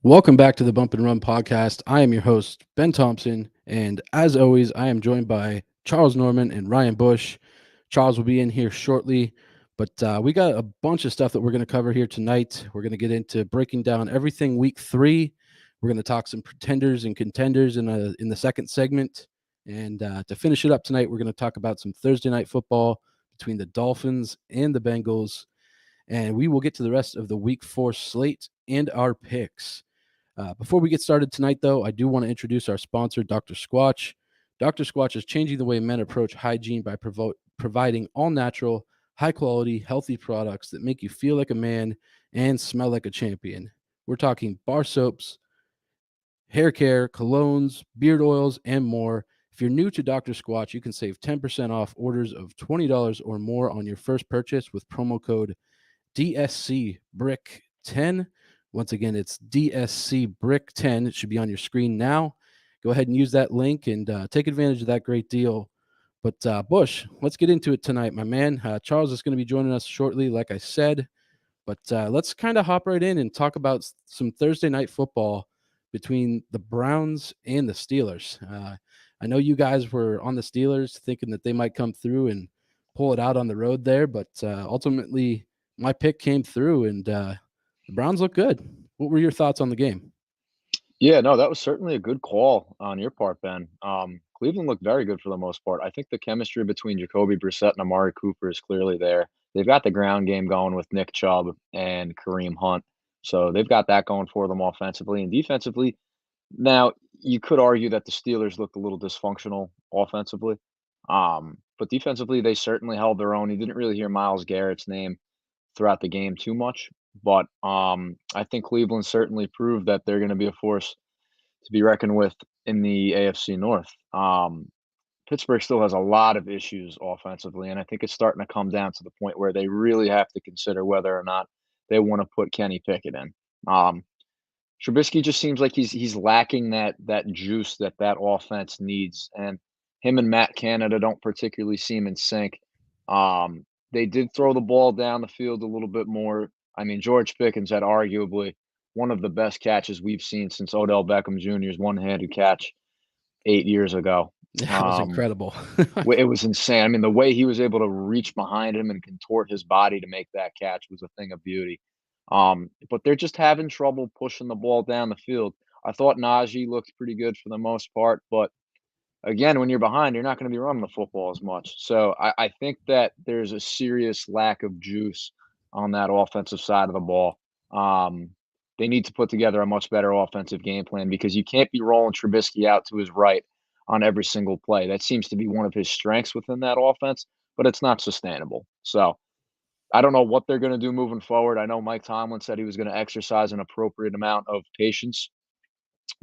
Welcome back to the Bump and Run podcast. I am your host, Ben Thompson, and as always, I am joined by Charles Norman and Ryan Bush. Charles will be in here shortly, but we got a bunch of stuff that we're going to cover here tonight. We're going to get into breaking down everything week 3. We're going to talk some pretenders and contenders in the second segment, and to finish it up tonight, we're going to talk about some Thursday night football between the Dolphins and the Bengals, and we will get to the rest of the week 4 slate and our picks. Before we get started tonight, though, I do want to introduce our sponsor, Dr. Squatch. Dr. Squatch is changing the way men approach hygiene by providing all natural, high quality, healthy products that make you feel like a man and smell like a champion. We're talking bar soaps, hair care, colognes, beard oils, and more. If you're new to Dr. Squatch, you can save 10% off orders of $20 or more on your first purchase with promo code DSC Brick 10. Once again, it's DSC Brick 10. It should be on your screen now. Go ahead and use that link and take advantage of that great deal. But Bush, let's get into it tonight, my man. Charles is going to be joining us shortly, like I said. But let's kind of hop right in and talk about some Thursday night football between the Browns and the Steelers. I know you guys were on the Steelers thinking that they might come through and pull it out on the road there, but ultimately my pick came through and the Browns look good. What were your thoughts on the game? Yeah, no, that was certainly a good call on your part, Ben. Cleveland looked very good for the most part. I think the chemistry between Jacoby Brissett and Amari Cooper is clearly there. They've got the ground game going with Nick Chubb and Kareem Hunt. So they've got that going for them offensively and defensively. Now, you could argue that the Steelers looked a little dysfunctional offensively. But defensively, they certainly held their own. You didn't really hear Miles Garrett's name throughout the game too much. But I think Cleveland certainly proved that they're going to be a force to be reckoned with in the AFC North. Pittsburgh still has a lot of issues offensively, and I think it's starting to come down to the point where they really have to consider whether or not they want to put Kenny Pickett in. Trubisky just seems like he's lacking that juice that offense needs, and him and Matt Canada don't particularly seem in sync. They did throw the ball down the field a little bit more. I mean, George Pickens had arguably one of the best catches we've seen since Odell Beckham Jr.'s one-handed catch 8 years ago. That was Um, incredible. it was insane. I mean, the way he was able to reach behind him and contort his body to make that catch was a thing of beauty. But they're just having trouble pushing the ball down the field. I thought Najee looked pretty good for the most part, but again, when you're behind, you're not going to be running the football as much. So I think that there's a serious lack of juice on that offensive side of the ball. Um, they need to put together a much better offensive game plan because you can't be rolling Trubisky out to his right on every single play. That seems to be one of his strengths within that offense, but it's not sustainable. So I don't know what they're going to do moving forward. I know Mike Tomlin said he was going to exercise an appropriate amount of patience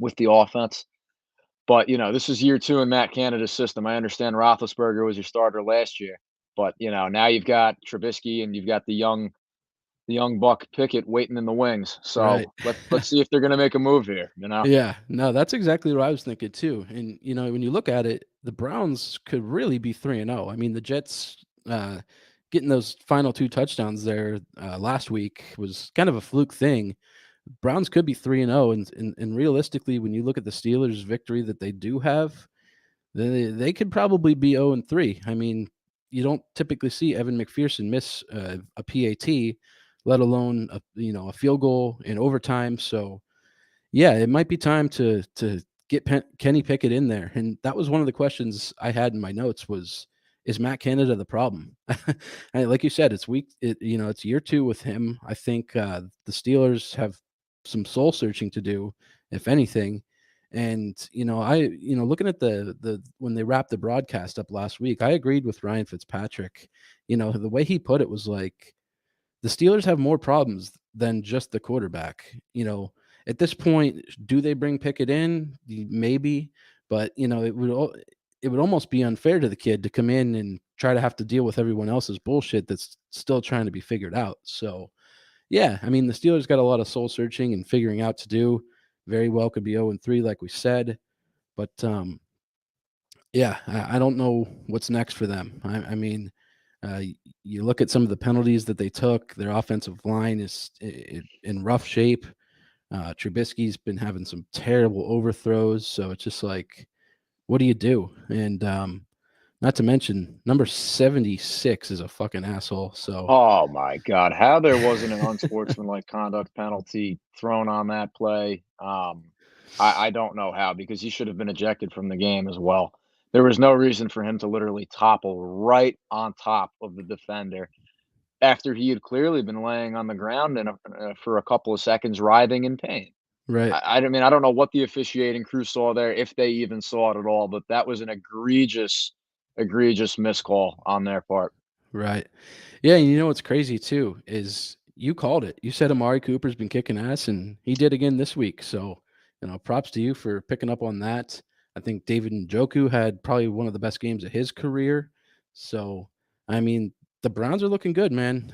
with the offense. But, this is year 2 in Matt Canada's system. I understand Roethlisberger was your starter last year, but, now you've got Trubisky and you've got the young buck Pickett waiting in the wings. Right. So let's see if they're gonna make a move here. Yeah, no, that's exactly what I was thinking too. And when you look at it, the Browns could really be 3-0. I mean, the Jets getting those final 2 touchdowns there last week was kind of a fluke thing. Browns could be 3-0, and realistically, when you look at the Steelers' victory that they do have, they could probably be 0-3. I mean, you don't typically see Evan McPherson miss a PAT, let alone a field goal in overtime. So yeah, it might be time to get Kenny Pickett in there, and that was one of the questions I had in my notes was, is Matt Canada the problem? And like you said, it's week. It's year 2 with him. I think the Steelers have some soul searching to do, if anything. And looking at the when they wrapped the broadcast up last week, I agreed with Ryan Fitzpatrick. The way he put it was like the Steelers have more problems than just the quarterback. At this point, do they bring Pickett in? Maybe, but it would almost be unfair to the kid to come in and try to have to deal with everyone else's bullshit that's still trying to be figured out. So, yeah, I mean, the Steelers got a lot of soul searching and figuring out to do. Very well could be 0-3, like we said, but yeah, I don't know what's next for them. I mean, you look at some of the penalties that they took. Their offensive line is in rough shape. Trubisky's been having some terrible overthrows, so it's just like, what do you do? And not to mention, number 76 is a fucking asshole. So Oh my god, how there wasn't an unsportsmanlike conduct penalty thrown on that play, I don't know how, because he should have been ejected from the game as well. There was no reason for him to literally topple right on top of the defender after he had clearly been laying on the ground for a couple of seconds writhing in pain. right, I don't know what the officiating crew saw there, if they even saw it at all, but that was an egregious miscall on their part. right. Yeah, and you know what's crazy too is you called it. You said Amari Cooper's been kicking ass, and he did again this week. So, props to you for picking up on that. I think David Njoku had probably one of the best games of his career. So, I mean, the Browns are looking good, man.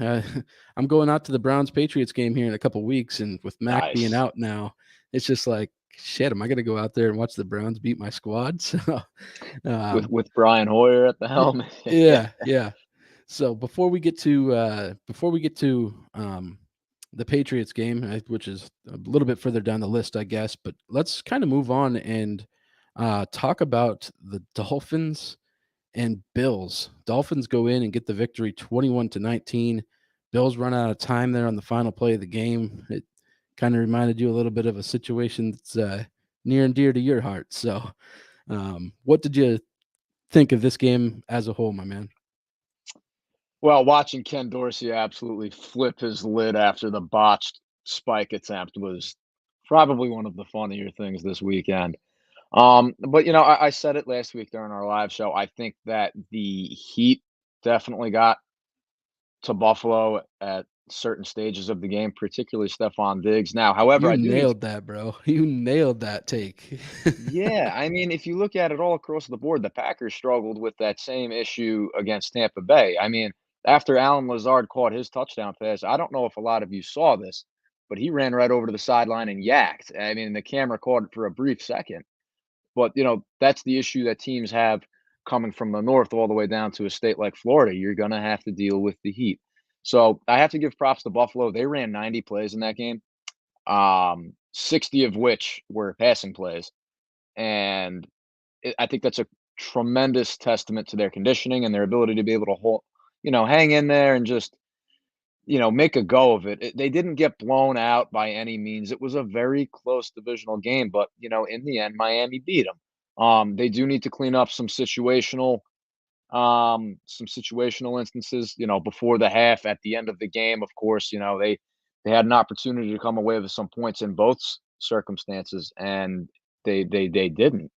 I'm going out to the Browns Patriots game here in a couple weeks, and with Mac being Nice. out now, it's just like, shit. Am I going to go out there and watch the Browns beat my squad? So, With um, with Brian Hoyer at the y- helm. Yeah. yeah, yeah. So before we get to the Patriots game, which is a little bit further down the list, I guess, but let's kind of move on and talk about the Dolphins and Bills. Dolphins go in and get the victory 21-19. Bills run out of time there on the final play of the game. It kind of reminded you a little bit of a situation that's near and dear to your heart. So, what did you think of this game as a whole, my man? Well, watching Ken Dorsey absolutely flip his lid after the botched spike attempt was probably one of the funnier things this weekend. But I said it last week during our live show. I think that the Heat definitely got to Buffalo at certain stages of the game, particularly Stephon Diggs. Now, however, You I do need to. nailed that, bro. You nailed that take. Yeah, I mean, if you look at it all across the board, the Packers struggled with that same issue against Tampa Bay. I mean, after Alan Lazard caught his touchdown pass, I don't know if a lot of you saw this, but he ran right over to the sideline and yacked. I mean, the camera caught it for a brief second. But, that's the issue that teams have coming from the north all the way down to a state like Florida. You're going to have to deal with the heat. So I have to give props to Buffalo. They ran 90 plays in that game, 60 of which were passing plays. And I think that's a tremendous testament to their conditioning and their ability to be able to hang in there and just, make a go of it. They didn't get blown out by any means. It was a very close divisional game, but in the end, Miami beat them. They do need to clean up some situational instances, before the half. At the end of the game, of course, they had an opportunity to come away with some points in both circumstances, and they didn't.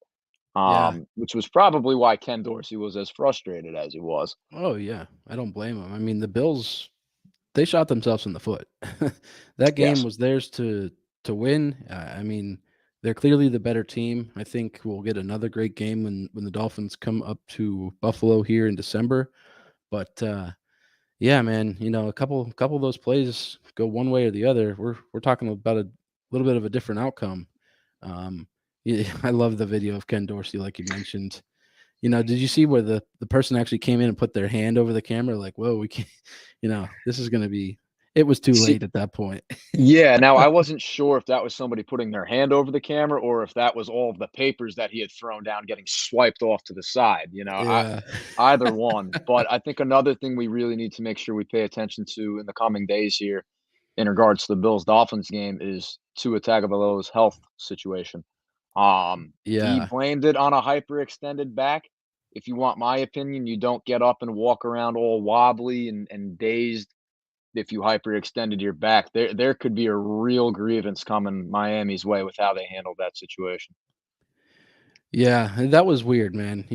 Yeah. Which was probably why Ken Dorsey was as frustrated as he was. Oh, yeah. I don't blame them. I mean, the Bills, they shot themselves in the foot. That game Yes. was theirs to win. I mean, they're clearly the better team. I think we'll get another great game when the Dolphins come up to Buffalo here in December. But yeah, man, a couple of those plays go one way or the other. We're talking about a little bit of a different outcome. Yeah, I love the video of Ken Dorsey, like you mentioned. Did you see where the person actually came in and put their hand over the camera? Like, whoa, we can't. This is gonna be. It was too See, late at that point. yeah, now I wasn't sure if that was somebody putting their hand over the camera or if that was all of the papers that he had thrown down getting swiped off to the side. Yeah, Either one. But I think another thing we really need to make sure we pay attention to in the coming days here in regards to the Bills Dolphins game is Tua Tagovailoa's health situation. He yeah, blamed it on a hyperextended back. If you want my opinion, you don't get up and walk around all wobbly and dazed if you hyperextended your back. There could be a real grievance coming Miami's way with how they handled that situation. yeah. And that was weird, man.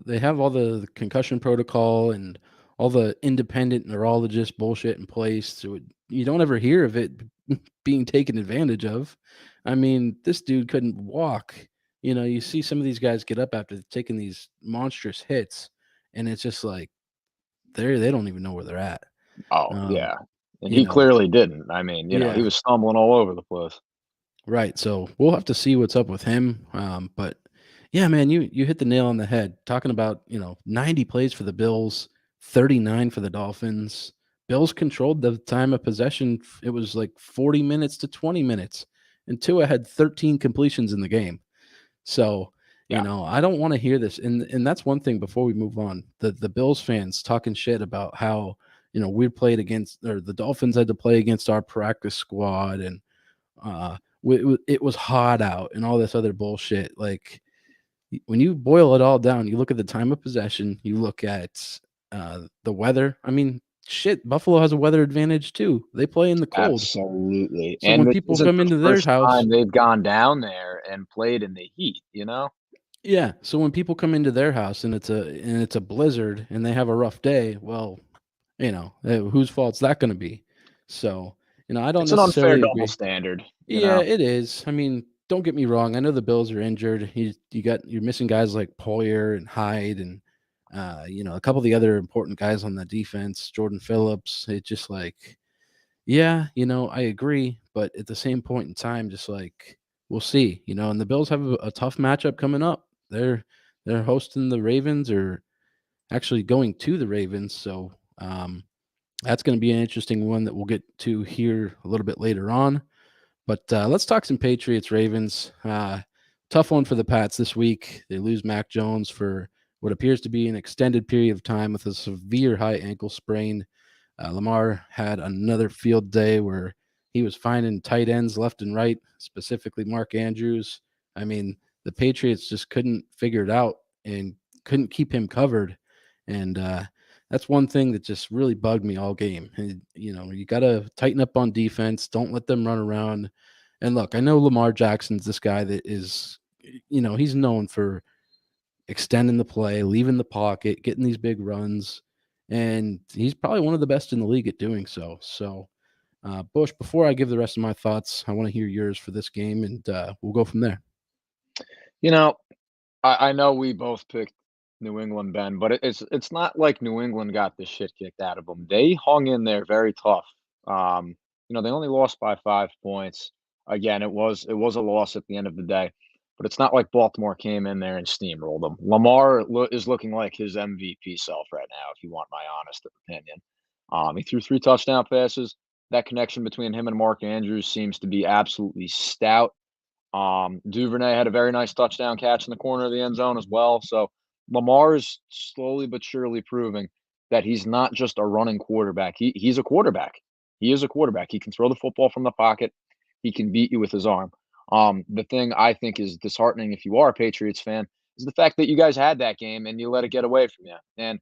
They have all the concussion protocol and all the independent neurologist bullshit in place, so you don't ever hear of it being taken advantage of. I mean, this dude couldn't walk. You see some of these guys get up after taking these monstrous hits, and it's just like they don't even know where they're at. Oh, Um, yeah, and you he know, clearly didn't. I mean, he yeah, was stumbling all over the place. right. So we'll have to see what's up with him. But yeah, man, you hit the nail on the head. Talking about 90 plays for the Bills, 39 for the Dolphins. Bills controlled the time of possession. It was like 40 minutes to 20 minutes. and Tua had 13 completions in the game. So, Yeah. I don't want to hear this. And that's one thing before we move on. The Bills fans talking shit about how, we played against, or the Dolphins had to play against our practice squad, and it was hot out and all this other bullshit. Like, when you boil it all down, you look at the time of possession, you look at the weather. I mean, shit, Buffalo has a weather advantage too. They play in the cold. Absolutely, So and when this people isn't come the into their first house, time they've gone down there and played in the heat, you know? yeah. So when people come into their house and it's a blizzard and they have a rough day, well, whose fault's that going to be? So, I don't It's an unfair necessarily double agree. standard, you Yeah, know? it is. I mean, don't get me wrong. I know the Bills are injured. You're missing guys like Poyer and Hyde and a couple of the other important guys on the defense, Jordan Phillips. It's just like, yeah, I agree, but at the same point in time, just like we'll see, and the Bills have a tough matchup coming up. They're hosting the Ravens, or actually going to the Ravens. So that's going to be an interesting one that we'll get to here a little bit later on. But let's talk some Patriots Ravens. Tough one for the Pats this week. They lose Mac Jones for what appears to be an extended period of time with a severe high ankle sprain. Lamar had another field day where he was finding tight ends left and right, specifically Mark Andrews. I mean, the Patriots just couldn't figure it out and couldn't keep him covered. And that's one thing that just really bugged me all game. And, you got to tighten up on defense. Don't let them run around. And look, I know Lamar Jackson's this guy that is, he's known for extending the play, leaving the pocket, getting these big runs, and he's probably one of the best in the league at doing so. So, Bush, before I give the rest of my thoughts, I want to hear yours for this game, and we'll go from there. You know, I know we both picked New England, Ben, but it's not like New England got the shit kicked out of them. They hung in there very tough. They only lost by 5 points. Again, it was a loss at the end of the day, but it's not like Baltimore came in there and steamrolled them. Lamar is looking like his MVP self right now, if you want my honest opinion. He threw 3 touchdown passes. That connection between him and Mark Andrews seems to be absolutely stout. Duvernay had a very nice touchdown catch in the corner of the end zone as well. So Lamar is slowly but surely proving that he's not just a running quarterback. He's a quarterback. He is a quarterback. He can throw the football from the pocket. He can beat you with his arm. The thing I think is disheartening if you are a Patriots fan is the fact that you guys had that game and you let it get away from you. And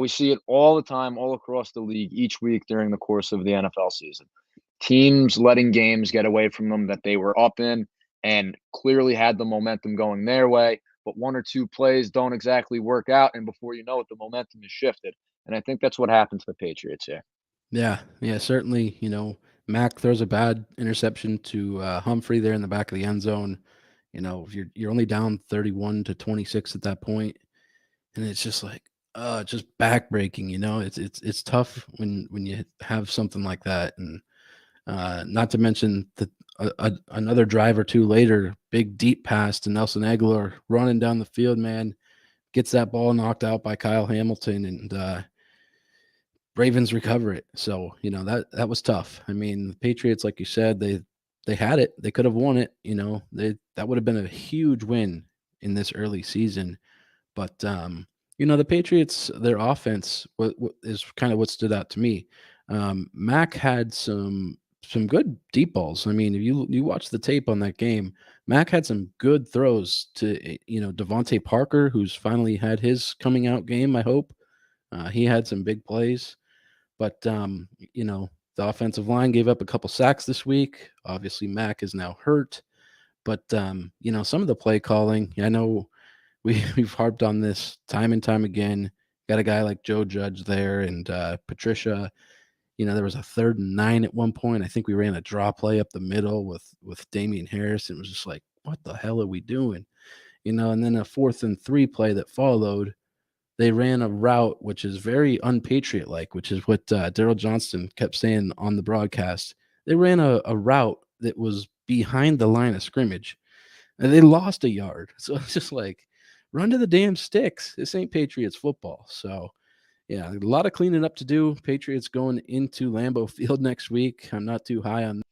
we see it all the time, all across the league, each week during the course of the NFL season. Teams letting games get away from them that they were up in and clearly had the momentum going their way, but 1 or 2 plays don't exactly work out, and before you know it, the momentum is shifted, and I think that's what happened to the Patriots here. Yeah, yeah, certainly. Mac throws a bad interception to Humphrey there in the back of the end zone. You're only down 31-26 at that point, and it's just like, just backbreaking. It's tough when you have something like that, and not to mention that another drive or two later, big deep pass to Nelson Aguilar running down the field, man, gets that ball knocked out by Kyle Hamilton, and Ravens recover it. So that was tough. I mean, the Patriots, like you said, they had it. They could have won it. That would have been a huge win in this early season. But the Patriots, their offense what is kind of what stood out to me. Mac had some good deep balls. I mean, if you watch the tape on that game, Mac had some good throws to Devontae Parker, who's finally had his coming out game. I hope he had some big plays, but the offensive line gave up a couple sacks this week. Obviously, Mac is now hurt, but some of the play calling, I know we've harped on this time and time again. Got a guy like Joe Judge there, and Patricia. There was a 3rd and 9 at one point. I think we ran a draw play up the middle with Damian Harris. It was just like, what the hell are we doing? And then a 4th and 3 play that followed. They ran a route which is very unpatriot like, which is what Daryl Johnston kept saying on the broadcast. They ran a route that was behind the line of scrimmage, and they lost a yard. So it's just like, run to the damn sticks. This ain't Patriots football. So yeah, a lot of cleaning up to do. Patriots going into Lambeau Field next week. I'm not too high on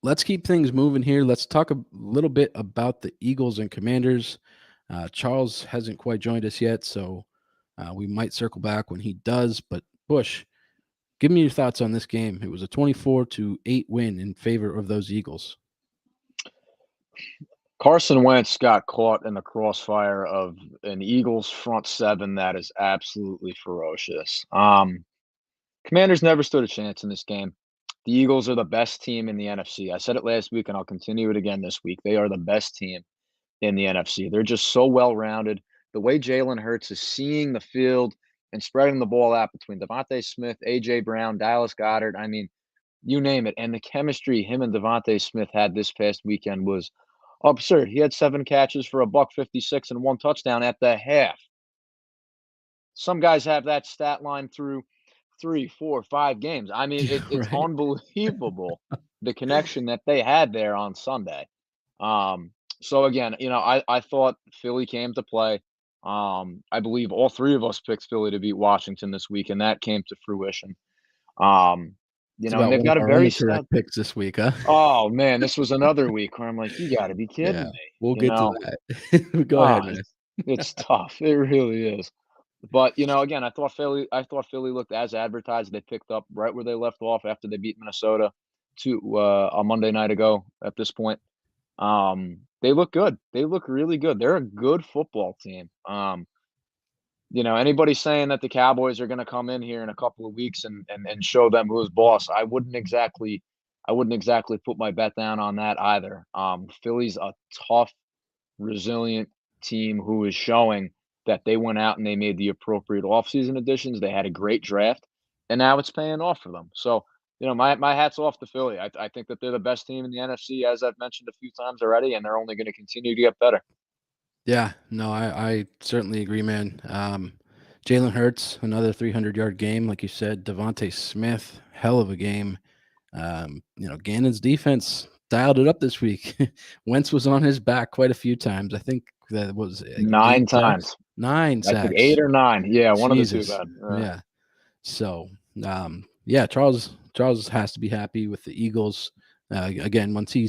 let's keep things moving here. Let's talk a little bit about the Eagles and Commanders. Charles hasn't quite joined us yet, so we might circle back when he does. But Bush, give me your thoughts on this game. It was a 24-8 win in favor of those Eagles. Carson Wentz got caught in the crossfire of an Eagles front seven that is absolutely ferocious. Commanders never stood a chance in this game. The Eagles are the best team in the NFC. I said it last week, and I'll continue it again this week. They are the best team in the NFC. They're just so well-rounded. The way Jalen Hurts is seeing the field and spreading the ball out between Devontae Smith, A.J. Brown, Dallas Goedert, I mean, you name it. And the chemistry him and Devontae Smith had this past weekend was absurd. He had 7 catches for a buck 56 and 1 touchdown at the half. Some guys have that stat line through 3, 4, 5 games. I mean, it's Right. unbelievable the connection that they had there on Sunday. So again, I thought Philly came to play. I believe all 3 of us picked Philly to beat Washington this week, and that came to fruition. Um, It's and about they've one of got a our very only stout. correct picks this week, huh? Oh man, this was another week where I'm like, you got to be Yeah, kidding me. we'll You get to know, that. Go ahead, man. it's tough. It really is. But, again, I thought Philly looked as advertised. They picked up right where they left off after they beat Minnesota on Monday night ago at this point. They look good. They look really good. They're a good football team. Anybody saying that the Cowboys are gonna come in here in a couple of weeks and show them who's boss, I wouldn't exactly put my bet down on that either. Philly's a tough, resilient team who is showing that they went out and they made the appropriate offseason additions. They had a great draft, and now it's paying off for them. So, my hat's off to Philly. I think that they're the best team in the NFC, as I've mentioned a few times already, and they're only going to continue to get better. Yeah, no, I certainly agree, man. Jalen Hurts, another 300-yard game, like you said. Devontae Smith, hell of a game. Gannon's defense dialed it up this week. Wentz was on his back quite a few times. I think that was like 9 8 sacks, times. 9 I think 8 sacks. or 9. Yeah, one of the 2, Jesus, man. yeah. So, yeah, Charles has to be happy with the Eagles. Again, once he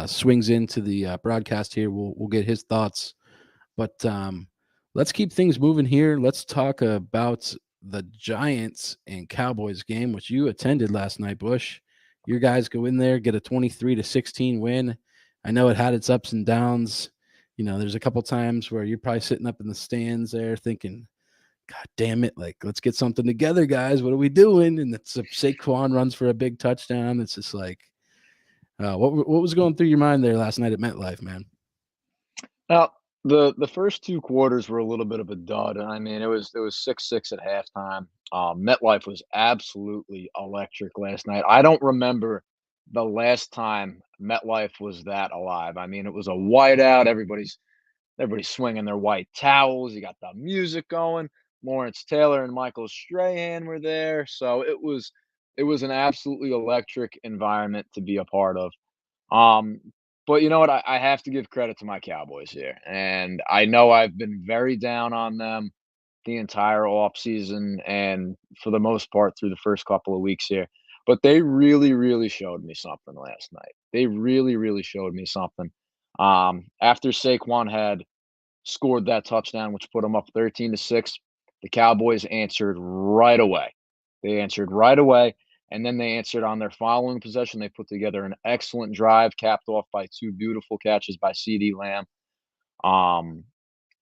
swings into the broadcast here, we'll get his thoughts. But let's keep things moving here. Let's talk about the Giants and Cowboys game, which you attended last night, Bush. Your guys go in there, get a 23-16 win. I know it had its ups and downs. There's a couple times where you're probably sitting up in the stands there thinking, God damn it, like, let's get something together, guys. What are we doing? And it's Saquon runs for a big touchdown. It's just like, what was going through your mind there last night at MetLife, man? Now, the first 2 quarters were a little bit of a dud. I mean, it was 6-6 at halftime. MetLife was absolutely electric last night. I don't remember the last time MetLife was that alive. I mean, it was a whiteout. Everybody's swinging their white towels. You got the music going. Lawrence Taylor and Michael Strahan were there, so it was an absolutely electric environment to be a part of. Um, but you know what? I have to give credit to my Cowboys here. And I know I've been very down on them the entire offseason and for the most part through the first couple of weeks here. But they really, really showed me something last night. They really, really showed me something. After Saquon had scored that touchdown, which put them up 13-6, the Cowboys answered right away. They answered right away, and then they answered on their following possession. They put together an excellent drive, capped off by 2 beautiful catches by CeeDee Lamb. Um,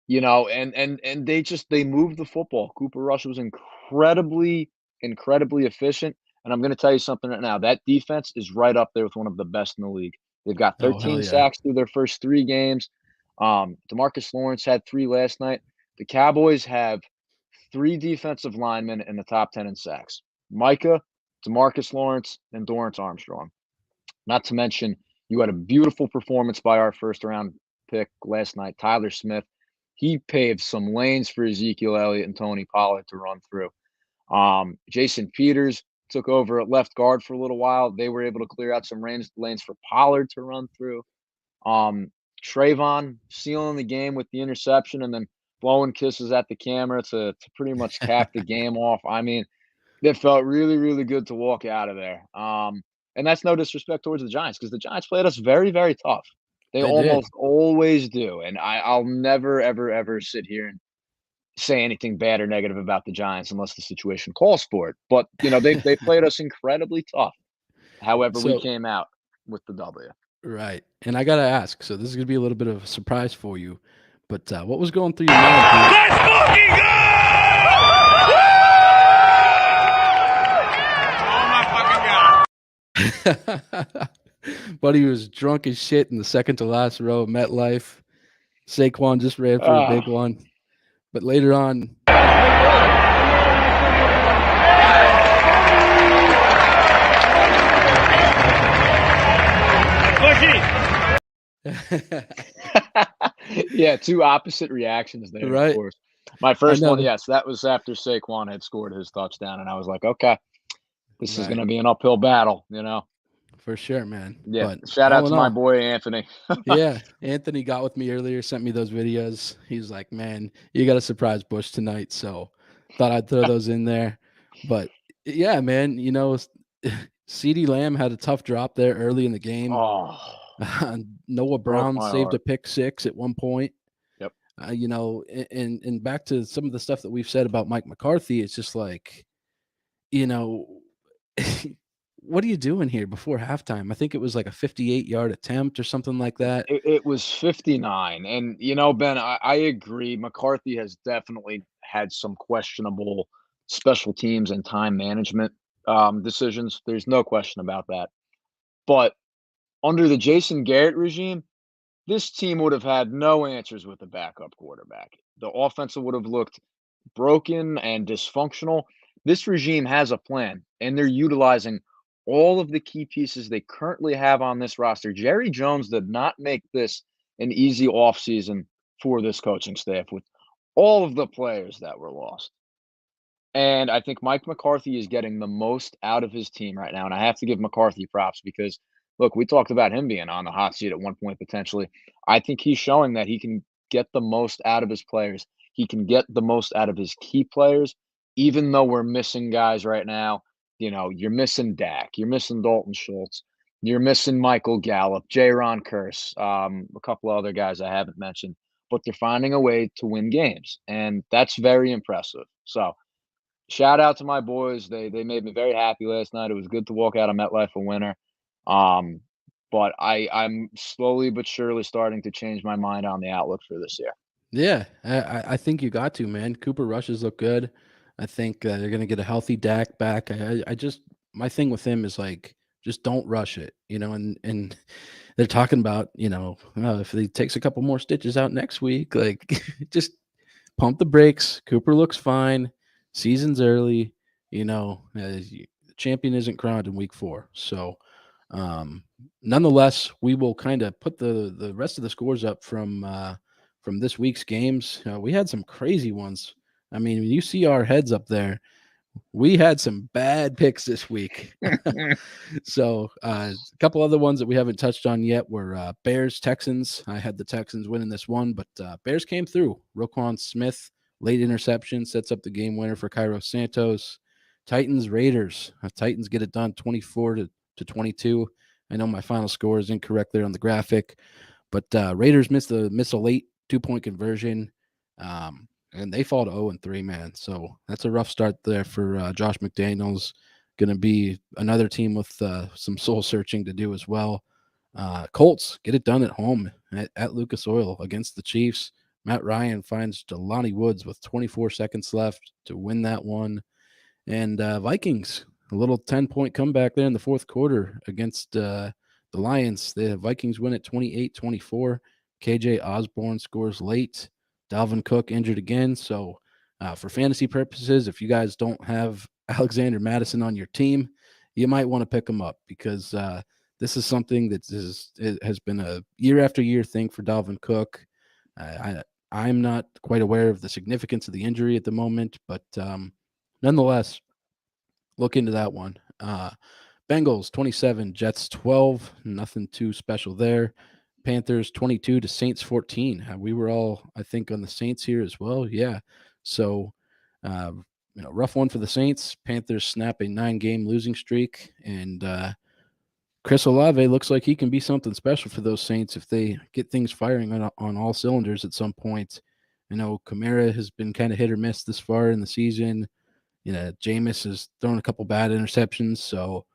and they moved the football. Cooper Rush was incredibly, incredibly efficient. And I'm going to tell you something right now. That defense is right up there with one of the best in the league. They've got Oh, hell 13 yeah. sacks through their first 3 games. Demarcus Lawrence had 3 last night. The Cowboys have 3 defensive linemen in the top 10 in sacks: Micah, Demarcus Lawrence, and Dorrance Armstrong. Not to mention, you had a beautiful performance by our first round pick last night, Tyler Smith. He paved some lanes for Ezekiel Elliott and Tony Pollard to run through. Jason Peters took over at left guard for a little while. They were able to clear out some lanes for Pollard to run through. Um, Trayvon sealing the game with the interception and then blowing kisses at the camera to pretty much cap the game off. I mean, it felt really, really good to walk out of there. And that's no disrespect towards the Giants because the Giants played us very, very tough. They They did. almost always do. And I'll never, ever, ever sit here and say anything bad or negative about the Giants unless the situation calls for it. But they played us incredibly tough. However, we So came out with the W. right, and I gotta ask. So this is gonna be a little bit of a surprise for you, but what was going through your mind, Let's fucking go! Oh my fucking god. dude? Buddy was drunk as shit in the second to last row of MetLife. Saquon just ran for a big Ah, one, but later on, yeah, two opposite reactions there, of right? course. My I first one, know, yes, that was after Saquon had scored his touchdown, and I was like, okay, this is right, going to be an uphill battle. for sure, man. Yeah, But shout out all to in my all, boy Anthony. yeah, Anthony got with me earlier, sent me those videos. He's like, "Man, you got a surprise Bush tonight," so thought I'd throw those in there. But yeah, man, CeeDee Lamb had a tough drop there early in the game. Oh, Noah broke Brown my saved a heart. pick six at one point. Yep. And back to some of the stuff that we've said about Mike McCarthy, it's just like, you know, what are you doing here before halftime? I think it was like a 58-yard attempt or something like that. It was 59, and Ben, I agree. McCarthy has definitely had some questionable special teams and time management decisions. There's no question about that. But under the Jason Garrett regime, this team would have had no answers with the backup quarterback. The offense would have looked broken and dysfunctional. This regime has a plan, and they're utilizing all of the key pieces they currently have on this roster. Jerry Jones did not make this an easy offseason for this coaching staff with all of the players that were lost. And I think Mike McCarthy is getting the most out of his team right now. And I have to give McCarthy props because, look, we talked about him being on the hot seat at one point potentially. I think he's showing that he can get the most out of his players. He can get the most out of his key players, even though we're missing guys right now. You're missing Dak, you're missing Dalton Schultz, you're missing Michael Gallup, Jaron Curse, a couple other guys I haven't mentioned, but they're finding a way to win games. And that's very impressive. So, shout out to my boys. They made me very happy last night. It was good to walk out of MetLife a winner. Um, but I'm slowly but surely starting to change my mind on the outlook for this year. Yeah, I think you got to, man. Cooper rushes look good. I think they're gonna get a healthy Dak back. I just my thing with him is like just don't rush it, and they're talking about if he takes a couple more stitches out next week, like just pump the brakes. Cooper looks fine. Season's early. The champion isn't crowned in week 4, so um, nonetheless, we will kind of put the rest of the scores up from this week's games. We had some crazy ones. I mean, when you see our heads up there, we had some bad picks this week. So a couple other ones that we haven't touched on yet were Bears Texans. I had the Texans winning this one, but Bears came through. Roquan Smith late interception sets up the game winner for Cairo Santos. Titans Raiders. Titans get it done 24 to 22. I know my final score is incorrect there on the graphic, but Raiders miss a late 2-point conversion. And they fall to 0-3, man. So that's a rough start there for Josh McDaniels. Going to be another team with some soul searching to do as well. Colts get it done at home at Lucas Oil against the Chiefs. Matt Ryan finds Jelani Woods with 24 seconds left to win that one. And Vikings, a little 10-point comeback there in the fourth quarter against the Lions. The Vikings win at 28-24. KJ Osborne scores late. Dalvin Cook injured again. So for fantasy purposes, if you guys don't have Alexander Madison on your team, you might want to pick him up because this is something it has been a year after year thing for Dalvin Cook. I'm not quite aware of the significance of the injury at the moment, but nonetheless, look into that one. Bengals 27, Jets 12. Nothing too special there. Panthers 22 to Saints 14. We were all, I think, on the Saints here as well. Yeah. So, uh, rough one for the Saints. Panthers snap a 9-game losing streak, and Chris Olave looks like he can be something special for those Saints if they get things firing on all cylinders at some point. I know Kamara has been kind of hit or miss this far in the season. Jameis has thrown a couple bad interceptions, so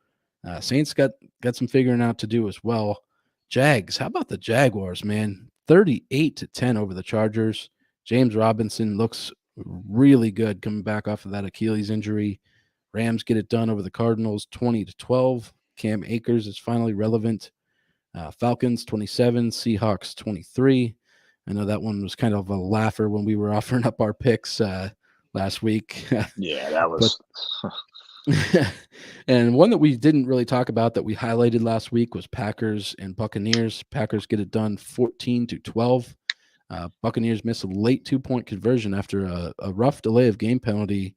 Saints got some figuring out to do as well. Jags, how about the Jaguars, man? 38-10 over the Chargers. James Robinson looks really good coming back off of that Achilles injury. Rams get it done over the Cardinals 20-12. Cam Akers is finally relevant. Falcons 27, Seahawks 23. I know that one was kind of a laugher when we were offering up our picks last week. Yeah, that But was. and one that we didn't really talk about that we highlighted last week was Packers and Buccaneers. Packers get it done 14-12. Buccaneers miss a late 2-point conversion after a rough delay of game penalty,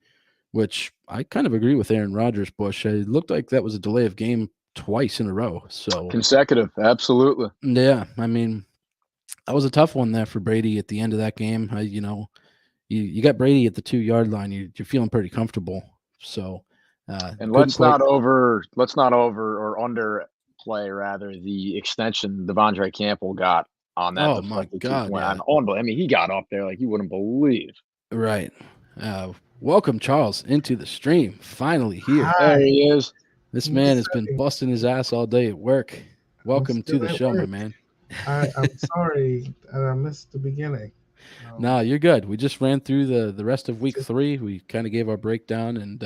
which I kind of agree with Aaron Rodgers, Bush. It looked like that was a delay of game twice in a row. So Consecutive, absolutely. yeah, I mean, that was a tough one there for Brady at the end of that game. You got Brady at the 2-yard line. You're feeling pretty comfortable. So And couldn't play. let's not over or underplay rather the extension Devondre Campbell got on that Oh my deflected God, two-point. yeah. I mean, he got up there like you wouldn't believe. Right. Welcome, Charles, into the stream. Finally here. Hi. There he is. This I'm man has been sorry. busting his ass all day at work. Welcome to still the at show, my work. man. I'm sorry that I missed the beginning. No, you're good. We just ran through the rest of week 3. We kind of gave our breakdown, and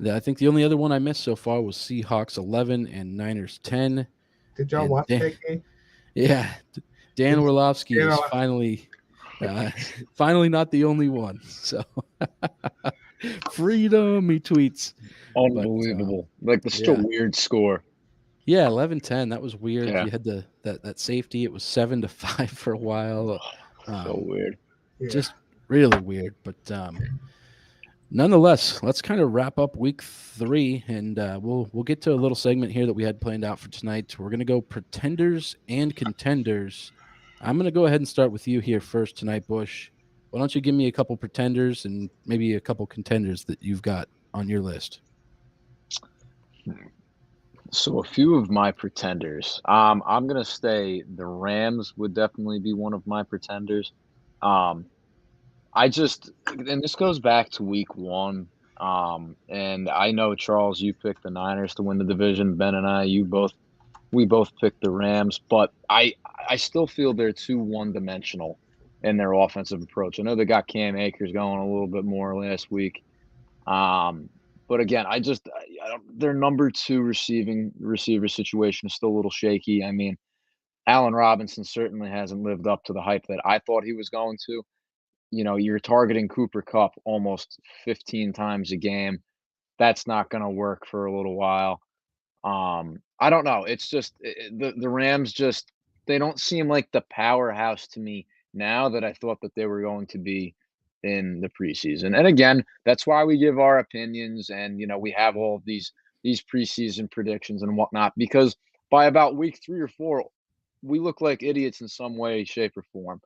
I think the only other one I missed so far was Seahawks 11 and Niners 10. Did y'all And watch that game? Yeah, Dan Orlovsky Dan is Orlovsky. finally not the only one. So freedom, he tweets. Unbelievable. Like the still weird score. Yeah, 11-10. That was weird. Yeah. You had that safety. It was 7-5 for a while. So weird. Yeah. Just really weird. But nonetheless, let's kind of wrap up week 3, and we'll get to a little segment here that we had planned out for tonight. We're going to go pretenders and contenders. I'm going to go ahead and start with you here first tonight, Bush. Why don't you give me a couple pretenders and maybe a couple contenders that you've got on your list? So a few of my pretenders. I'm gonna say the Rams would definitely be one of my pretenders. And this goes back to week 1. And I know, Charles, you picked the Niners to win the division. Ben and I, we both picked the Rams, but I still feel they're too one-dimensional in their offensive approach. I know they got Cam Akers going a little bit more last week. But again, their number 2 receiver situation is still a little shaky. I mean, Allen Robinson certainly hasn't lived up to the hype that I thought he was going to. You're targeting Cooper Kupp almost 15 times a game. That's not going to work for a little while. I don't know. It's just the Rams they don't seem like the powerhouse to me now that I thought that they were going to be in the preseason. And again, that's why we give our opinions and we have all of these preseason predictions and whatnot, because by about week 3 or 4, we look like idiots in some way, shape, or form.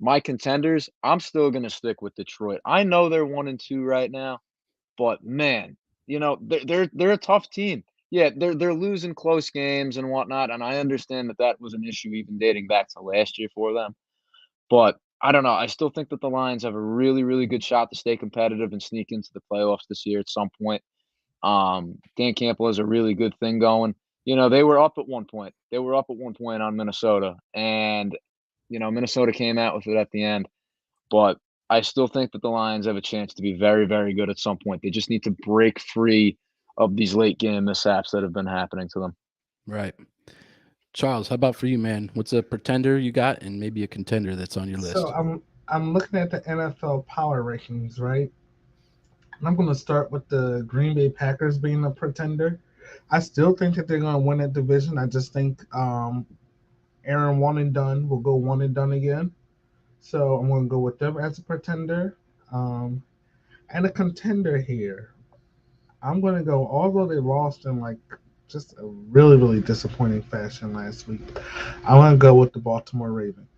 My contenders, I'm still gonna stick with Detroit. I know they're 1-2 right now, but man, they're a tough team. Yeah, they're losing close games and whatnot, and I understand that was an issue even dating back to last year for them. But I don't know. I still think that the Lions have a really, really good shot to stay competitive and sneak into the playoffs this year at some point. Dan Campbell has a really good thing going. They were up at one point. They were up at one point on Minnesota, and Minnesota came out with it at the end. But I still think that the Lions have a chance to be very, very good at some point. They just need to break free of these late game mishaps that have been happening to them. Right. Charles, how about for you, man? What's a pretender you got and maybe a contender that's on your list? So I'm looking at the NFL power rankings, right? And I'm going to start with the Green Bay Packers being a pretender. I still think that they're going to win that division. I just think Aaron one and done will go one and done again. So I'm going to go with them as a pretender. And a contender here. I'm going to go, although they lost in just a really, really disappointing fashion last week, I want to go with the Baltimore Ravens.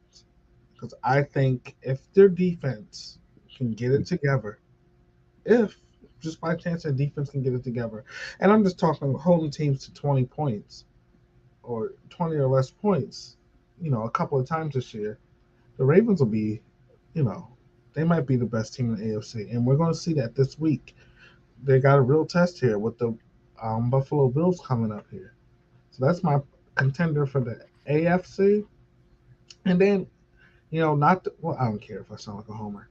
Because I think if their defense can get it together, if just by chance their defense can get it together. And I'm just talking holding teams to 20 points or 20 or less points, a couple of times this year. The Ravens will be, you know, they might be the best team in the AFC, and we're going to see that this week. They got a real test here with the Buffalo Bills coming up here. So that's my contender for the AFC. And then, not well, I don't care if I sound like a homer.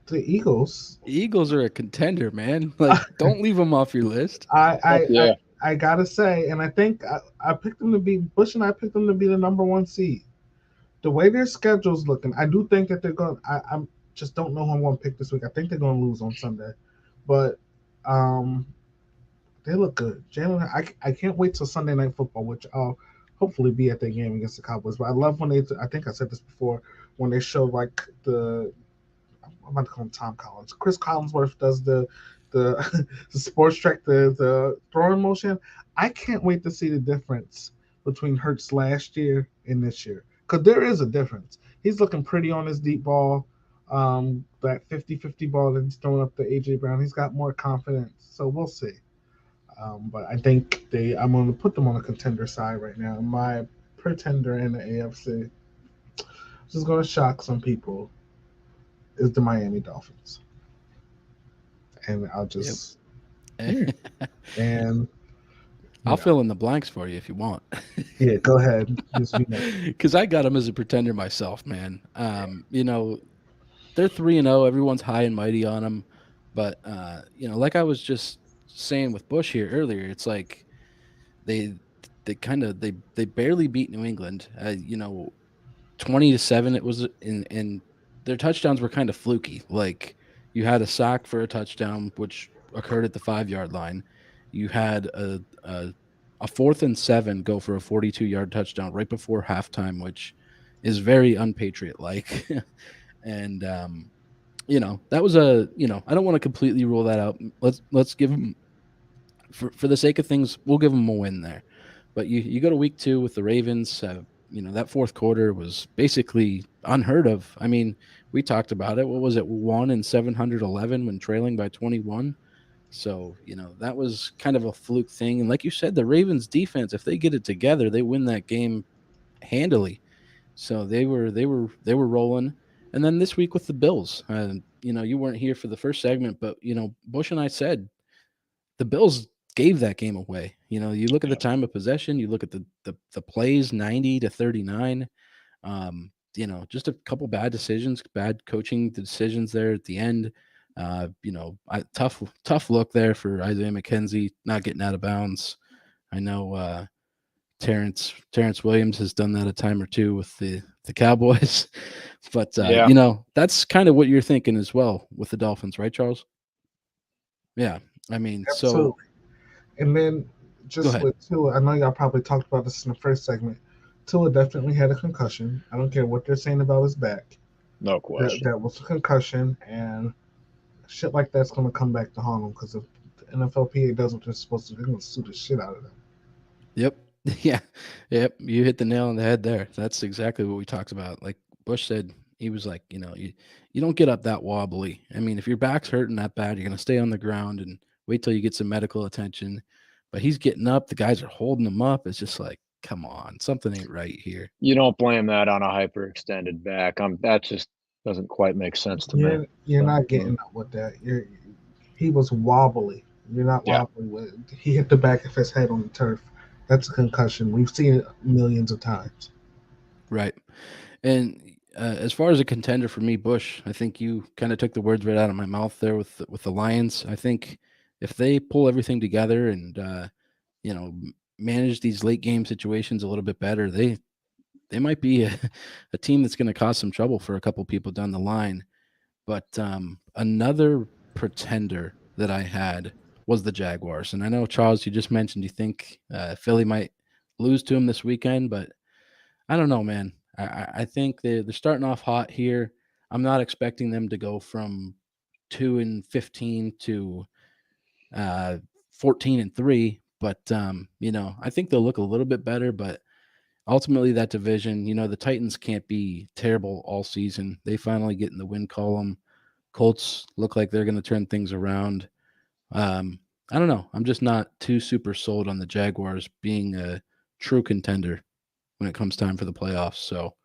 The Eagles, Eagles are a contender, man. Like, don't leave them off your list. I Heck I I, yeah. I gotta say, and I think I picked them to be Bush and I picked them to be the number one seed. The way their schedule's looking, I do think that they're going. I'm just don't know who I'm going to pick this week. I think they're going to lose on Sunday, but um, they look good. Jalen, I can't wait till Sunday Night Football, which I'll hopefully be at the game against the Cowboys. But I love when they. I think I said this before when they show like the I'm about to call him Tom Collins. Chris Collinsworth does the the sports track, the throwing motion. I can't wait to see the difference between Hurts last year and this year because there is a difference. He's looking pretty on his deep ball. That 50-50 ball that he's throwing up to AJ Brown, he's got more confidence. So we'll see. But I think I'm going to put them on the contender side right now. My pretender in the AFC, which is going to shock some people, is the Miami Dolphins. And I'll just and I'll fill in the blanks for you if you want. yeah, go ahead. Just Because I got them as a pretender myself, man. They're 3-0. Everyone's high and mighty on them, but like I was just saying with Bush here earlier, it's like they they barely beat New England. 20-7 it was, and their touchdowns were kind of fluky. Like, you had a sack for a touchdown, which occurred at the 5-yard line. You had a 4th and 7 go for a 42-yard touchdown right before halftime, which is very unpatriot like. And that was I don't want to completely rule that out. Let's give them, for the sake of things, we'll give them a win there. But you go to week 2 with the Ravens. That fourth quarter was basically unheard of. I mean, we talked about it. What was it? 1-711 when trailing by 21. So, that was kind of a fluke thing. And like you said, the Ravens defense, if they get it together, they win that game handily. So they were rolling. And then this week with the Bills, you weren't here for the first segment, but Bush and I said the Bills gave that game away. You look at the time of possession, you look at the plays, 90-39. Just a couple bad decisions, bad coaching decisions there at the end. Tough look there for Isaiah McKenzie not getting out of bounds. I know Terrence Williams has done that a time or two with the Cowboys, but that's kind of what you're thinking as well with the Dolphins, right, Charles? Yeah, I mean, absolutely. And then just with Tua, I know y'all probably talked about this in the first segment. Tua definitely had a concussion. I don't care what they're saying about his back. No question. That was a concussion, and shit like that's going to come back to haunt him because if the NFLPA does what they're supposed to, they're going to sue the shit out of them. Yep. Yeah. Yep. You hit the nail on the head there. That's exactly what we talked about. Like Bush said, he was like, you don't get up that wobbly. I mean, if your back's hurting that bad, you're going to stay on the ground and wait till you get some medical attention. But he's getting up. The guys are holding him up. It's just like, come on, something ain't right here. You don't blame that on a hyperextended back. That just doesn't quite make sense to me. You're not getting up with that. He was wobbly. You're not wobbly with. He hit the back of his head on the turf. That's a concussion. We've seen it millions of times. Right. And as far as a contender for me, Bush, I think you kind of took the words right out of my mouth there with the Lions. I think if they pull everything together and manage these late game situations a little bit better, they might be a team that's going to cause some trouble for a couple people down the line. But another pretender that I had was the Jaguars. And I know, Charles, you just mentioned you think Philly might lose to them this weekend, but I don't know, man. I think they're starting off hot here. I'm not expecting them to go from 2-15 to 14-3, but I think they'll look a little bit better. But ultimately, that division, the Titans can't be terrible all season. They finally get in the win column. Colts look like they're going to turn things around. I don't know. I'm just not too super sold on the Jaguars being a true contender when it comes time for the playoffs. So,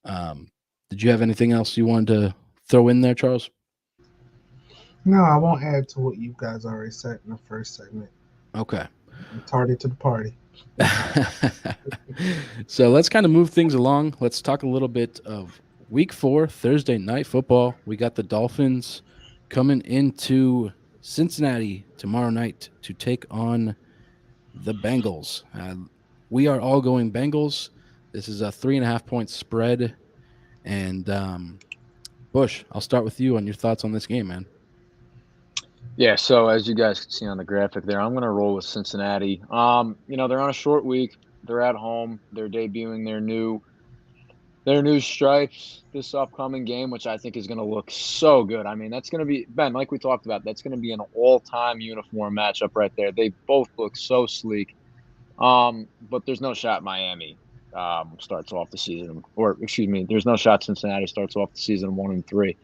um, did you have anything else you wanted to throw in there, Charles? No, I won't add to what you guys already said in the first segment. Okay. I'm tardy to the party. So let's kind of move things along. Let's talk a little bit of week 4, Thursday night football. We got the Dolphins coming into Cincinnati tomorrow night to take on the Bengals. We are all going Bengals. This is a 3.5-point spread. And Bush, I'll start with you on your thoughts on this game, man. Yeah, so as you guys can see on the graphic there, I'm going to roll with Cincinnati. They're on a short week. They're at home. They're debuting their new stripes this upcoming game, which I think is going to look so good. I mean, that's going to be, Ben, like we talked about, that's going to be an all-time uniform matchup right there. They both look so sleek. But there's no shot Miami starts off the season, or excuse me, there's no shot Cincinnati starts off the season 1-3.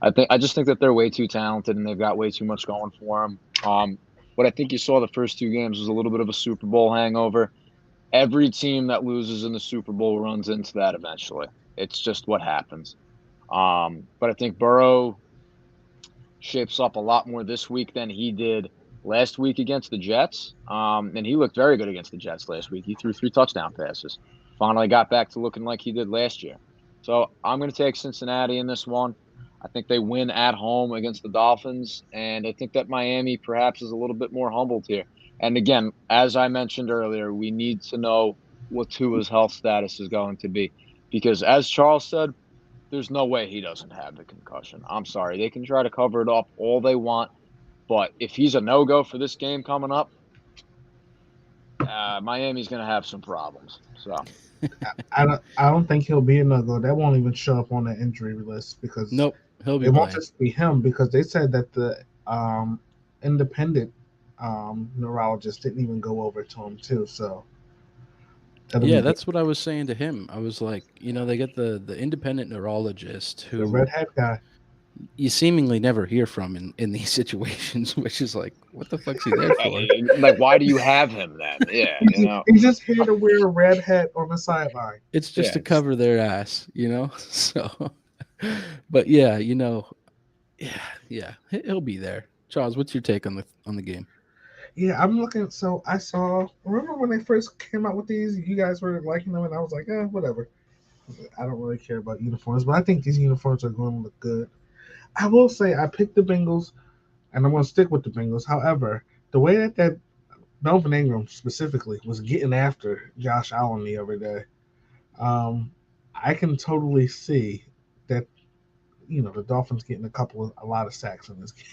I just think that they're way too talented and they've got way too much going for them. What I think you saw the first 2 games was a little bit of a Super Bowl hangover. Every team that loses in the Super Bowl runs into that eventually. It's just what happens. But I think Burrow shapes up a lot more this week than he did last week against the Jets. And he looked very good against the Jets last week. He threw 3 touchdown passes. Finally got back to looking like he did last year. So I'm going to take Cincinnati in this one. I think they win at home against the Dolphins. And I think that Miami perhaps is a little bit more humbled here. And again, as I mentioned earlier, we need to know what Tua's health status is going to be. Because as Charles said, there's no way he doesn't have the concussion. I'm sorry. They can try to cover it up all they want. But if he's a no-go for this game coming up, Miami's going to have some problems. So I don't think he'll be a no-go. That won't even show up on the injury list because Nope, he'll be it won't playing. just be him because they said that the independent neurologist didn't even go over to him too. So Yeah, that's what I was saying to him. I was like, they get the independent neurologist the who red hat guy. you seemingly never hear from in these situations, which is like, what the fuck's he there for? like, why do you have him then? Yeah, He's just here to wear a red hat on the sideline. It's just to Yeah. cover their ass, So, but yeah, yeah, he'll be there. Charles, what's your take on the game? Yeah, I'm looking. So I saw. Remember when they first came out with these? You guys were liking them, and I was like, whatever. I don't really care about uniforms, but I think these uniforms are going to look good. I will say I picked the Bengals, and I'm going to stick with the Bengals. However, the way that Melvin Ingram specifically was getting after Josh Allen the other day, I can totally see that the Dolphins getting a lot of sacks in this game.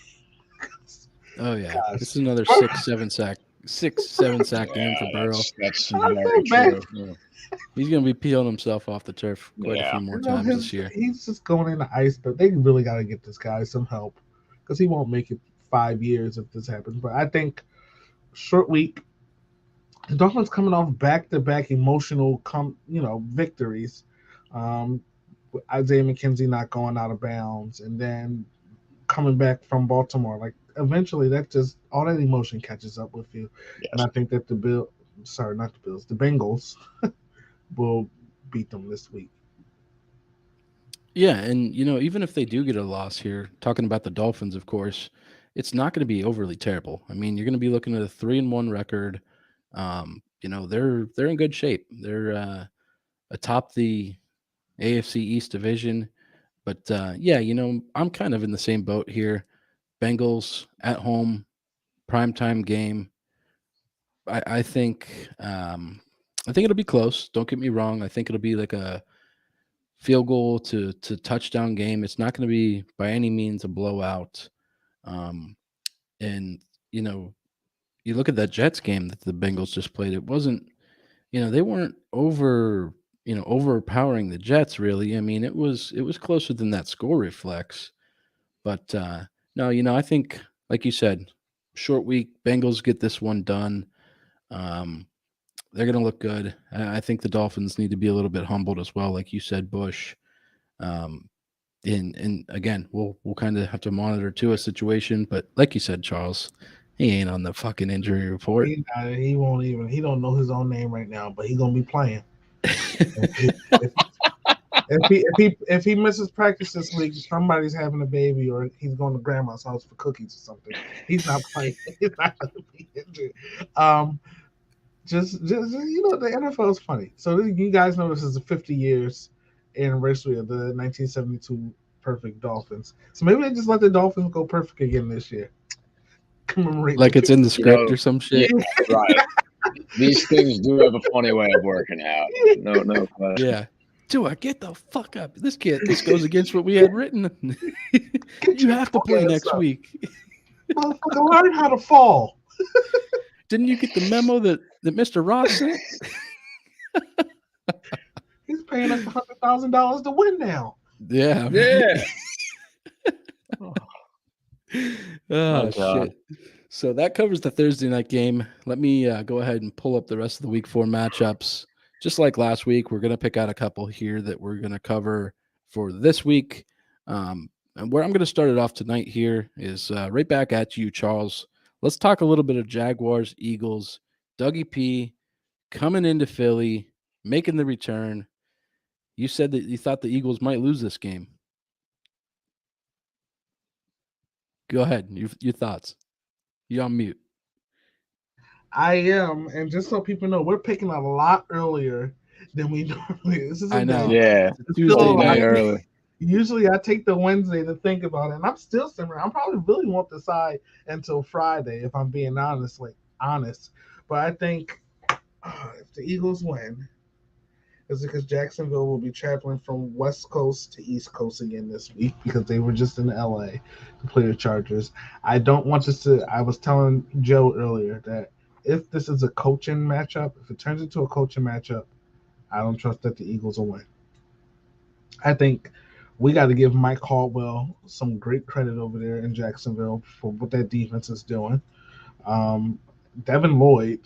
Oh yeah, Gosh. this is another 6-7 sack game for Burrow. That's I very feel bad. true. Yeah. He's gonna be peeling himself off the turf quite a Yeah. few more times this year. He's just going in the ice, but they really got to get this guy some help because he won't make it 5 years if this happens. But I think short week, the Dolphins coming off back-to-back emotional, victories. Um, Isaiah McKenzie not going out of bounds, and then coming back from Baltimore. Like eventually, that just all that emotion catches up with you, and I think that the Bengals will beat them this week. Yeah, and even if they do get a loss here, talking about the Dolphins, of course, it's not going to be overly terrible. I mean, you're going to be looking at a 3-1 record. They're in good shape. They're atop the AFC East division. But yeah, I'm kind of in the same boat here. Bengals at home, primetime game. I think it'll be close. Don't get me wrong. I think it'll be like a field goal to touchdown game. It's not going to be by any means a blowout. And you look at that Jets game that the Bengals just played. It wasn't, they weren't overpowering the Jets really. I mean, it was closer than that score reflects. But no, I think like you said, short week, Bengals get this one done. They're going to look good. I think the Dolphins need to be a little bit humbled as well, like you said, Bush. And again, we'll kind of have to monitor to a situation. But like you said, Charles, he ain't on the fucking injury report. He won't even. He don't know his own name right now, but he gonna be playing. If he misses practice this week, somebody's having a baby or he's going to grandma's house for cookies or something. He's not playing. He's not going to be injured. Just the NFL is funny. So you guys know this is the 50 years anniversary of the 1972 perfect Dolphins. So maybe they just let the Dolphins go perfect again this year. Commemorate Like it's in the script or some shit. Yeah, right. These things do have a funny way of working out. No question. Yeah. Tua, get the fuck up. This goes against what we had written. You have to play next week. Motherfucker, learn how to fall. Didn't you get the memo that Mr. Ross sent? He's paying us $100,000 to win now. Yeah. Yeah. Oh, shit. So that covers the Thursday night game. Let me go ahead and pull up the rest of the week 4 matchups. Just like last week, we're going to pick out a couple here that we're going to cover for this week. And where I'm going to start it off tonight here is right back at you, Charles. Let's talk a little bit of Jaguars, Eagles, Dougie P coming into Philly, making the return. You said that you thought the Eagles might lose this game. Go ahead. Your thoughts. You're on mute. I am, and just so people know, we're picking a lot earlier than we normally. This is I know. Yeah. Tuesday night early. Usually I take the Wednesday to think about it, and I'm still simmering. I probably really won't decide until Friday, if I'm being honest. But I think if the Eagles win, it's because Jacksonville will be traveling from West Coast to East Coast again this week because they were just in LA to play the Chargers. I don't want this to. I was telling Joe earlier that if this is a coaching matchup, if it turns into a coaching matchup, I don't trust that the Eagles will win. I think we got to give Mike Caldwell some great credit over there in Jacksonville for what that defense is doing. Devin Lloyd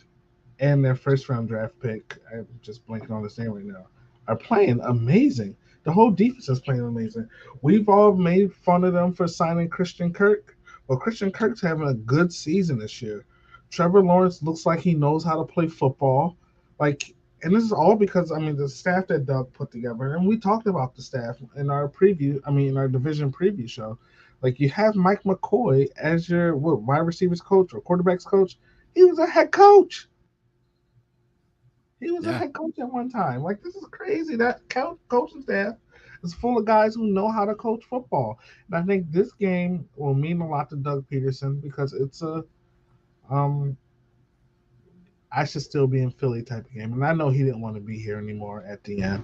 and their first-round draft pick, I'm just blanking on his name right now, are playing amazing. The whole defense is playing amazing. We've all made fun of them for signing Christian Kirk. Well, Christian Kirk's having a good season this year. Trevor Lawrence looks like he knows how to play football. And this is all because, the staff that Doug put together, and we talked about the staff in our in our division preview show. Like, you have Mike McCoy as your wide receivers coach or quarterbacks coach. He was a head coach. He was a head coach at one time. Like, this is crazy. That coaching staff is full of guys who know how to coach football. And I think this game will mean a lot to Doug Peterson because it's a I should still be in Philly type of game. And I know he didn't want to be here anymore at the end.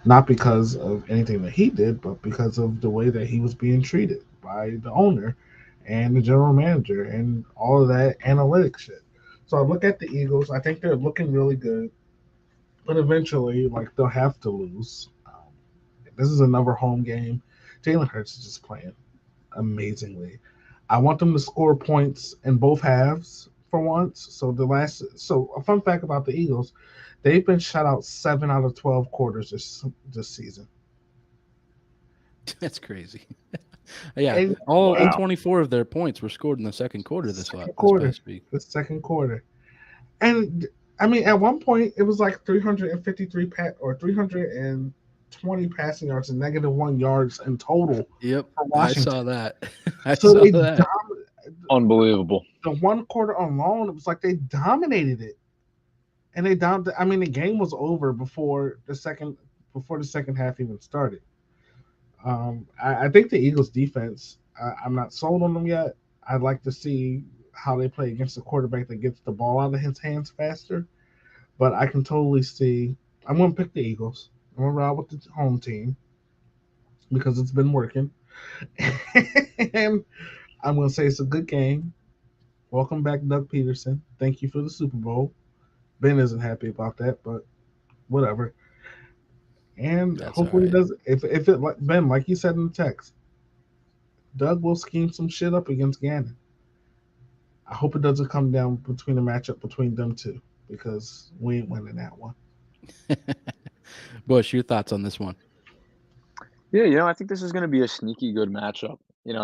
Not because of anything that he did, but because of the way that he was being treated by the owner and the general manager and all of that analytics shit. So I look at the Eagles. I think they're looking really good. But eventually, they'll have to lose. This is another home game. Jalen Hurts is just playing amazingly. I want them to score points in both halves for once. So a fun fact about the Eagles, they've been shut out 7 out of 12 quarters this season. That's crazy. Yeah, all 24 of their points were scored in the second quarter this past week. The second quarter. And at one point it was like 353 or 320 passing yards and -1 yards in total. Yep, for Washington. I saw that. I saw that. Unbelievable. The one quarter alone, it was like they dominated it, and they the game was over before the second half even started. I think the Eagles defense, I'm not sold on them yet. I'd like to see how they play against a quarterback that gets the ball out of his hands faster. But I can totally see. I'm going to pick the Eagles. I'm going to ride with the home team because it's been working. And I'm going to say it's a good game. Welcome back, Doug Peterson. Thank you for the Super Bowl. Ben isn't happy about that, but whatever. And hopefully it does. If it, Ben, like you said in the text, Doug will scheme some shit up against Gannon. I hope it doesn't come down between a matchup between them two because we ain't winning that one. Bush, your thoughts on this one? Yeah, I think this is going to be a sneaky good matchup.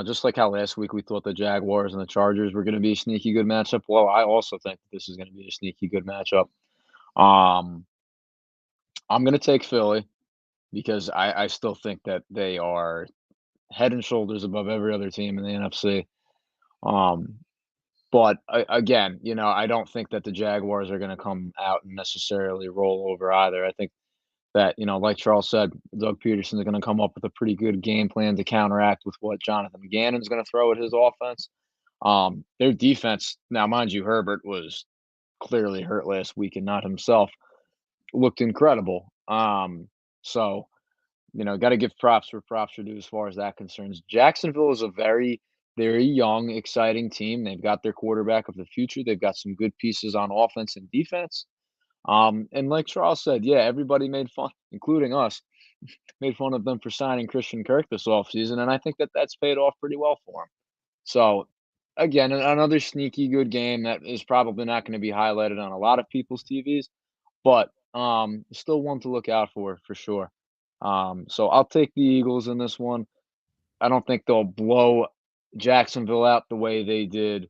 Just like how last week we thought the Jaguars and the Chargers were going to be a sneaky good matchup. Well, I also think this is going to be a sneaky good matchup. Um, I'm going to take Philly because I still think that they are head and shoulders above every other team in the NFC. Um, but again, I don't think that the Jaguars are going to come out and necessarily roll over either. I think that, like Charles said, Doug Peterson is going to come up with a pretty good game plan to counteract with what Jonathan Gannon's going to throw at his offense. Their defense, now mind you, Herbert was clearly hurt last week and not himself, looked incredible. So got to give props where props are due as far as that concerns. Jacksonville is a very, very young, exciting team. They've got their quarterback of the future. They've got some good pieces on offense and defense. And like Charles said, yeah, everybody made fun, including us, made fun of them for signing Christian Kirk this offseason, and I think that that's paid off pretty well for him. So, again, another sneaky good game that is probably not going to be highlighted on a lot of people's TVs, but still one to look out for sure. So I'll take the Eagles in this one. I don't think they'll blow Jacksonville out the way they did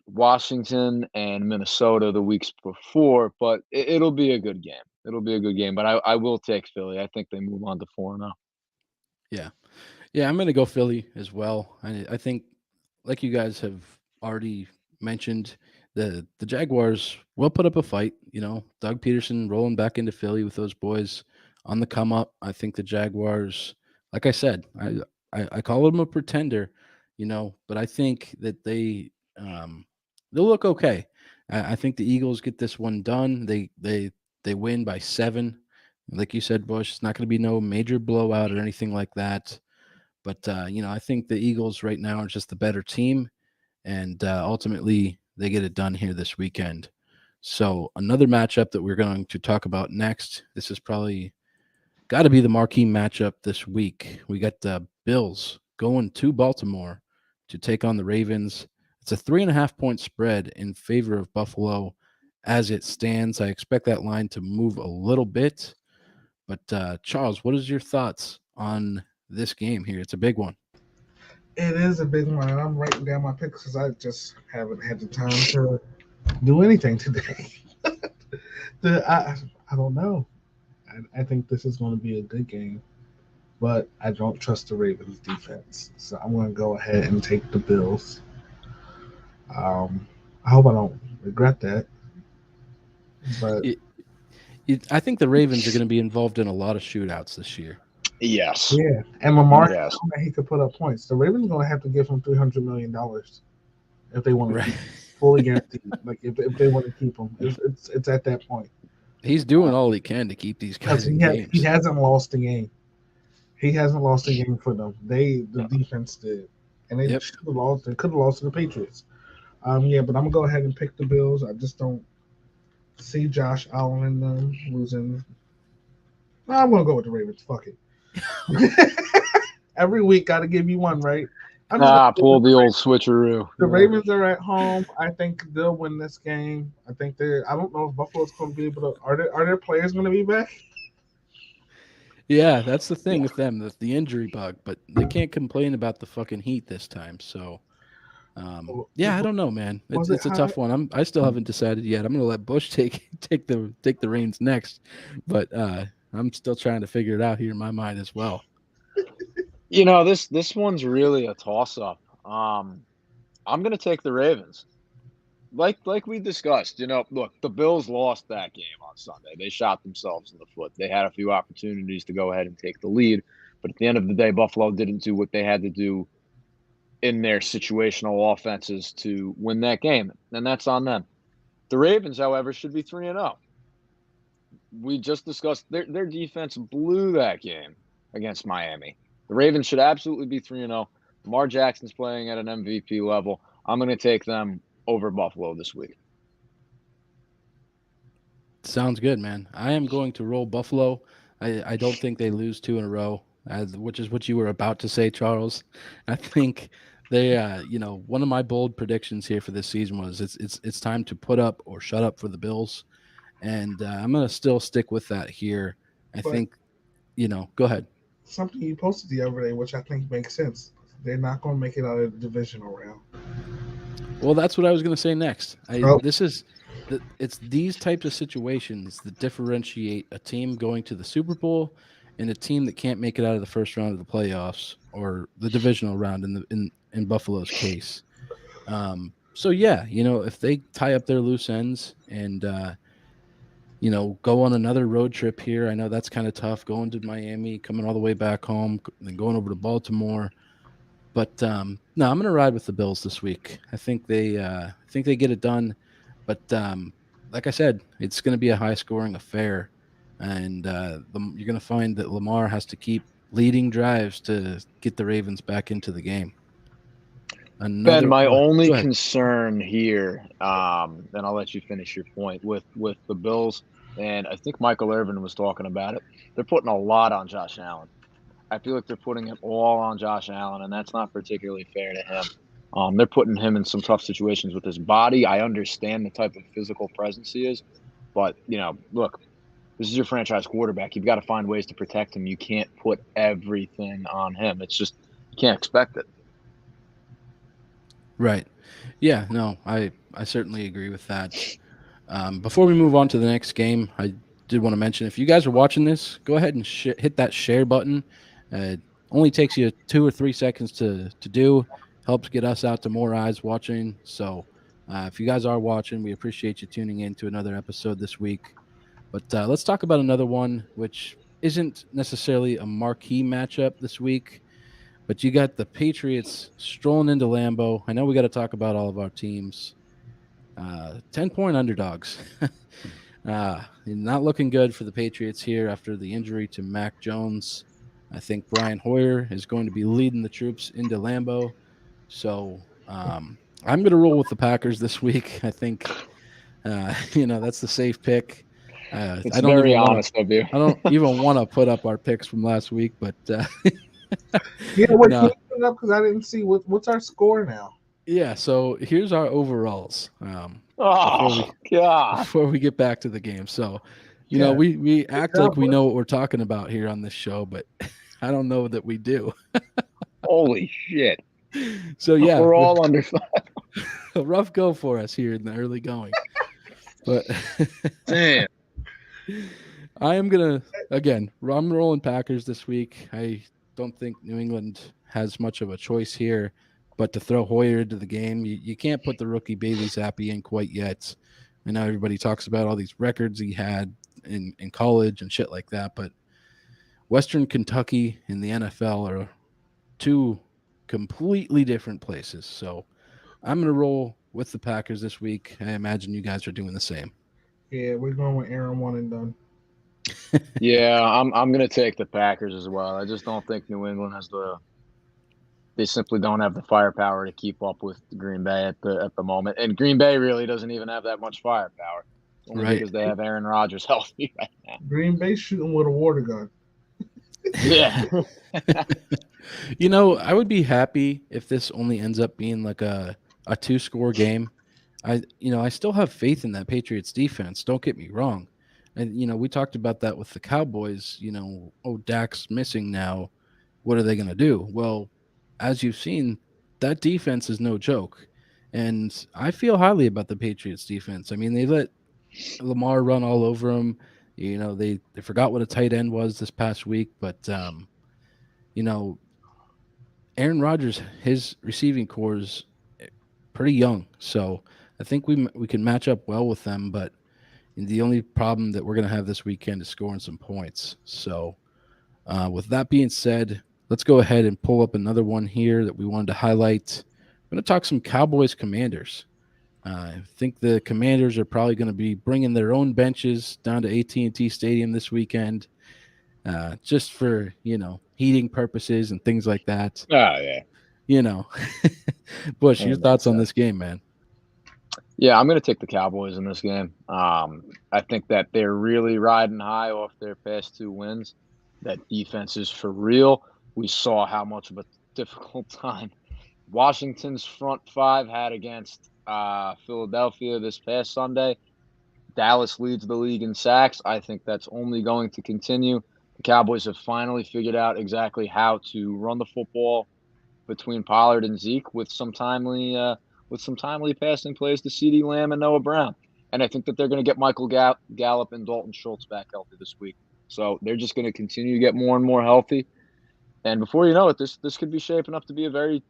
Washington and Minnesota the weeks before, but it'll be a good game. It'll be a good game, but I will take Philly. I think they move on to 4-0. Yeah. Yeah, I'm going to go Philly as well. I think, like you guys have already mentioned, the Jaguars will put up a fight. Doug Peterson rolling back into Philly with those boys on the come up. I think the Jaguars, like I said, I call them a pretender, but I think that they'll look okay. I think the Eagles get this one done. They win by 7. Like you said, Bush, it's not going to be no major blowout or anything like that. But I think the Eagles right now are just the better team, and ultimately they get it done here this weekend. So another matchup that we're going to talk about next. This is probably got to be the marquee matchup this week. We got the Bills going to Baltimore to take on the Ravens. It's a 3.5-point spread in favor of Buffalo as it stands. I expect that line to move a little bit. But Charles, what is your thoughts on this game here? It's a big one. It is a big one, and I'm writing down my picks because I just haven't had the time to do anything today. I don't know. I think this is going to be a good game, but I don't trust the Ravens defense, so I'm going to go ahead and take the Bills. I hope I don't regret that, but I think the Ravens are going to be involved in a lot of shootouts this year. Yes. yeah, and Lamar, Yes. he could put up points. The Ravens are going to have to give him $300 million if they want to Right. keep him, fully guaranteed. Like if they want to keep him, it's at that point. He's doing all he can to keep these Because guys in games. he hasn't lost a game. He hasn't lost a game for them. The defense did, and they should have lost. They could have lost to the Patriots. Yeah, but I'm gonna go ahead and pick the Bills. I just don't see Josh Allen and them losing. No, I'm gonna go with the Ravens. Fuck it. Every week, got to give you one, right? Pull the old switcheroo. The Ravens are at home. I think they'll win this game. I think they're. I don't know if Buffalo's going to be able to. Are their players going to be back? Yeah, that's the thing with them, the injury bug. But they can't complain about the fucking heat this time. So, I don't know, man. It's a tough one. I still haven't decided yet. I'm going to let Bush take the reins next, but I'm still trying to figure it out here in my mind as well. This one's really a toss-up. I'm going to take the Ravens. Like we discussed, look, the Bills lost that game on Sunday. They shot themselves in the foot. They had a few opportunities to go ahead and take the lead, but at the end of the day, Buffalo didn't do what they had to do in their situational offenses to win that game, and that's on them. The Ravens, however, should be 3-0. We just discussed their defense blew that game against Miami. The Ravens should absolutely be 3-0. Lamar Jackson's playing at an MVP level. I'm going to take them over Buffalo this week. Sounds good, man. I am going to roll Buffalo. I don't think they lose 2 in a row, which is what you were about to say, Charles. I think they, one of my bold predictions here for this season was it's time to put up or shut up for the Bills, and I'm going to still stick with that here. I think, go ahead. something you posted the other day, which I think makes sense. They're not going to make it out of the divisional round. Well, that's what I was going to say next. Oh, It's these types of situations that differentiate a team going to the Super Bowl and a team that can't make it out of the first round of the playoffs or the divisional round in Buffalo's case. So yeah, if they tie up their loose ends and go on another road trip here, I know that's kind of tough going to Miami, coming all the way back home, then going over to Baltimore. But no, I'm going to ride with the Bills this week. I think they get it done. But like I said, it's going to be a high scoring affair, and you're going to find that Lamar has to keep leading drives to get the Ravens back into the game. Ben, my only Go ahead. concern here, and I'll let you finish your point with the Bills, and I think Michael Irvin was talking about it. They're putting a lot on Josh Allen. I feel like they're putting it all on Josh Allen, and that's not particularly fair to him. They're putting him in some tough situations with his body. I understand the type of physical presence he is, but look, this is your franchise quarterback. You've got to find ways to protect him. You can't put everything on him. It's just you can't expect it. Right. Yeah, no, I certainly agree with that. Before we move on to the next game, I did want to mention if you guys are watching this, go ahead and hit that share button. It only takes you 2 or 3 seconds to do. Helps get us out to more eyes watching. So if you guys are watching, we appreciate you tuning in to another episode this week. But let's talk about another one, which isn't necessarily a marquee matchup this week. But you got the Patriots strolling into Lambeau. I know we got to talk about all of our teams. 10-point underdogs. Not looking good for the Patriots here after the injury to Mac Jones. I think Brian Hoyer is going to be leading the troops into Lambeau. So I'm going to roll with the Packers this week. I think, that's the safe pick. It's very honest of you. I don't even want to put up our picks from last week, but yeah. Wait, no. can you put it up because I didn't see what's our score now. Yeah, so here's our overalls. Oh God! Before we get back to the game, so Yeah. we act like we know what we're talking about here on this show, but I don't know that we do. Holy shit! So yeah, we're all under a rough go for us here in the early going. But damn. I am gonna I'm rolling Packers this week. I don't think New England has much of a choice here, but to throw Hoyer into the game, you can't put the rookie Bailey Zappi in quite yet. I know everybody talks about all these records he had in college and shit like that, but Western Kentucky and the NFL are two completely different places. So I'm going to roll with the Packers this week. I imagine you guys are doing the same. Yeah, we're going with Aaron one and done. Yeah, I'm gonna take the Packers as well. I just don't think New England has they simply don't have the firepower to keep up with Green Bay at the moment. And Green Bay really doesn't even have that much firepower. Only Right. because they have Aaron Rodgers healthy right now. Green Bay shooting with a water gun. Yeah. I would be happy if this only ends up being like a 2-score game. I still have faith in that Patriots defense. Don't get me wrong. And we talked about that with the Cowboys. Dak's missing now. What are they going to do? Well, as you've seen, that defense is no joke. And I feel highly about the Patriots defense. I mean, they let Lamar run all over them. They forgot what a tight end was this past week, but Aaron Rodgers, his receiving core is pretty young, so I think we can match up well with them. But the only problem that we're going to have this weekend is scoring some points. So, with that being said, let's go ahead and pull up another one here that we wanted to highlight. I'm going to talk some Cowboys Commanders. I think the Commanders are probably going to be bringing their own benches down to AT&T Stadium this weekend, just for heating purposes and things like that. Oh yeah. Bush, your thoughts on this game, man? Yeah, I'm going to take the Cowboys in this game. I think that they're really riding high off their past 2 wins. That defense is for real. We saw how much of a difficult time Washington's front 5 had against Philadelphia this past Sunday. Dallas leads the league in sacks. I think that's only going to continue. The Cowboys have finally figured out exactly how to run the football between Pollard and Zeke with some timely passing plays to CeeDee Lamb and Noah Brown. And I think that they're going to get Michael Gallup and Dalton Schultz back healthy this week. So they're just going to continue to get more and more healthy. And before you know it, this could be shaping up to be a very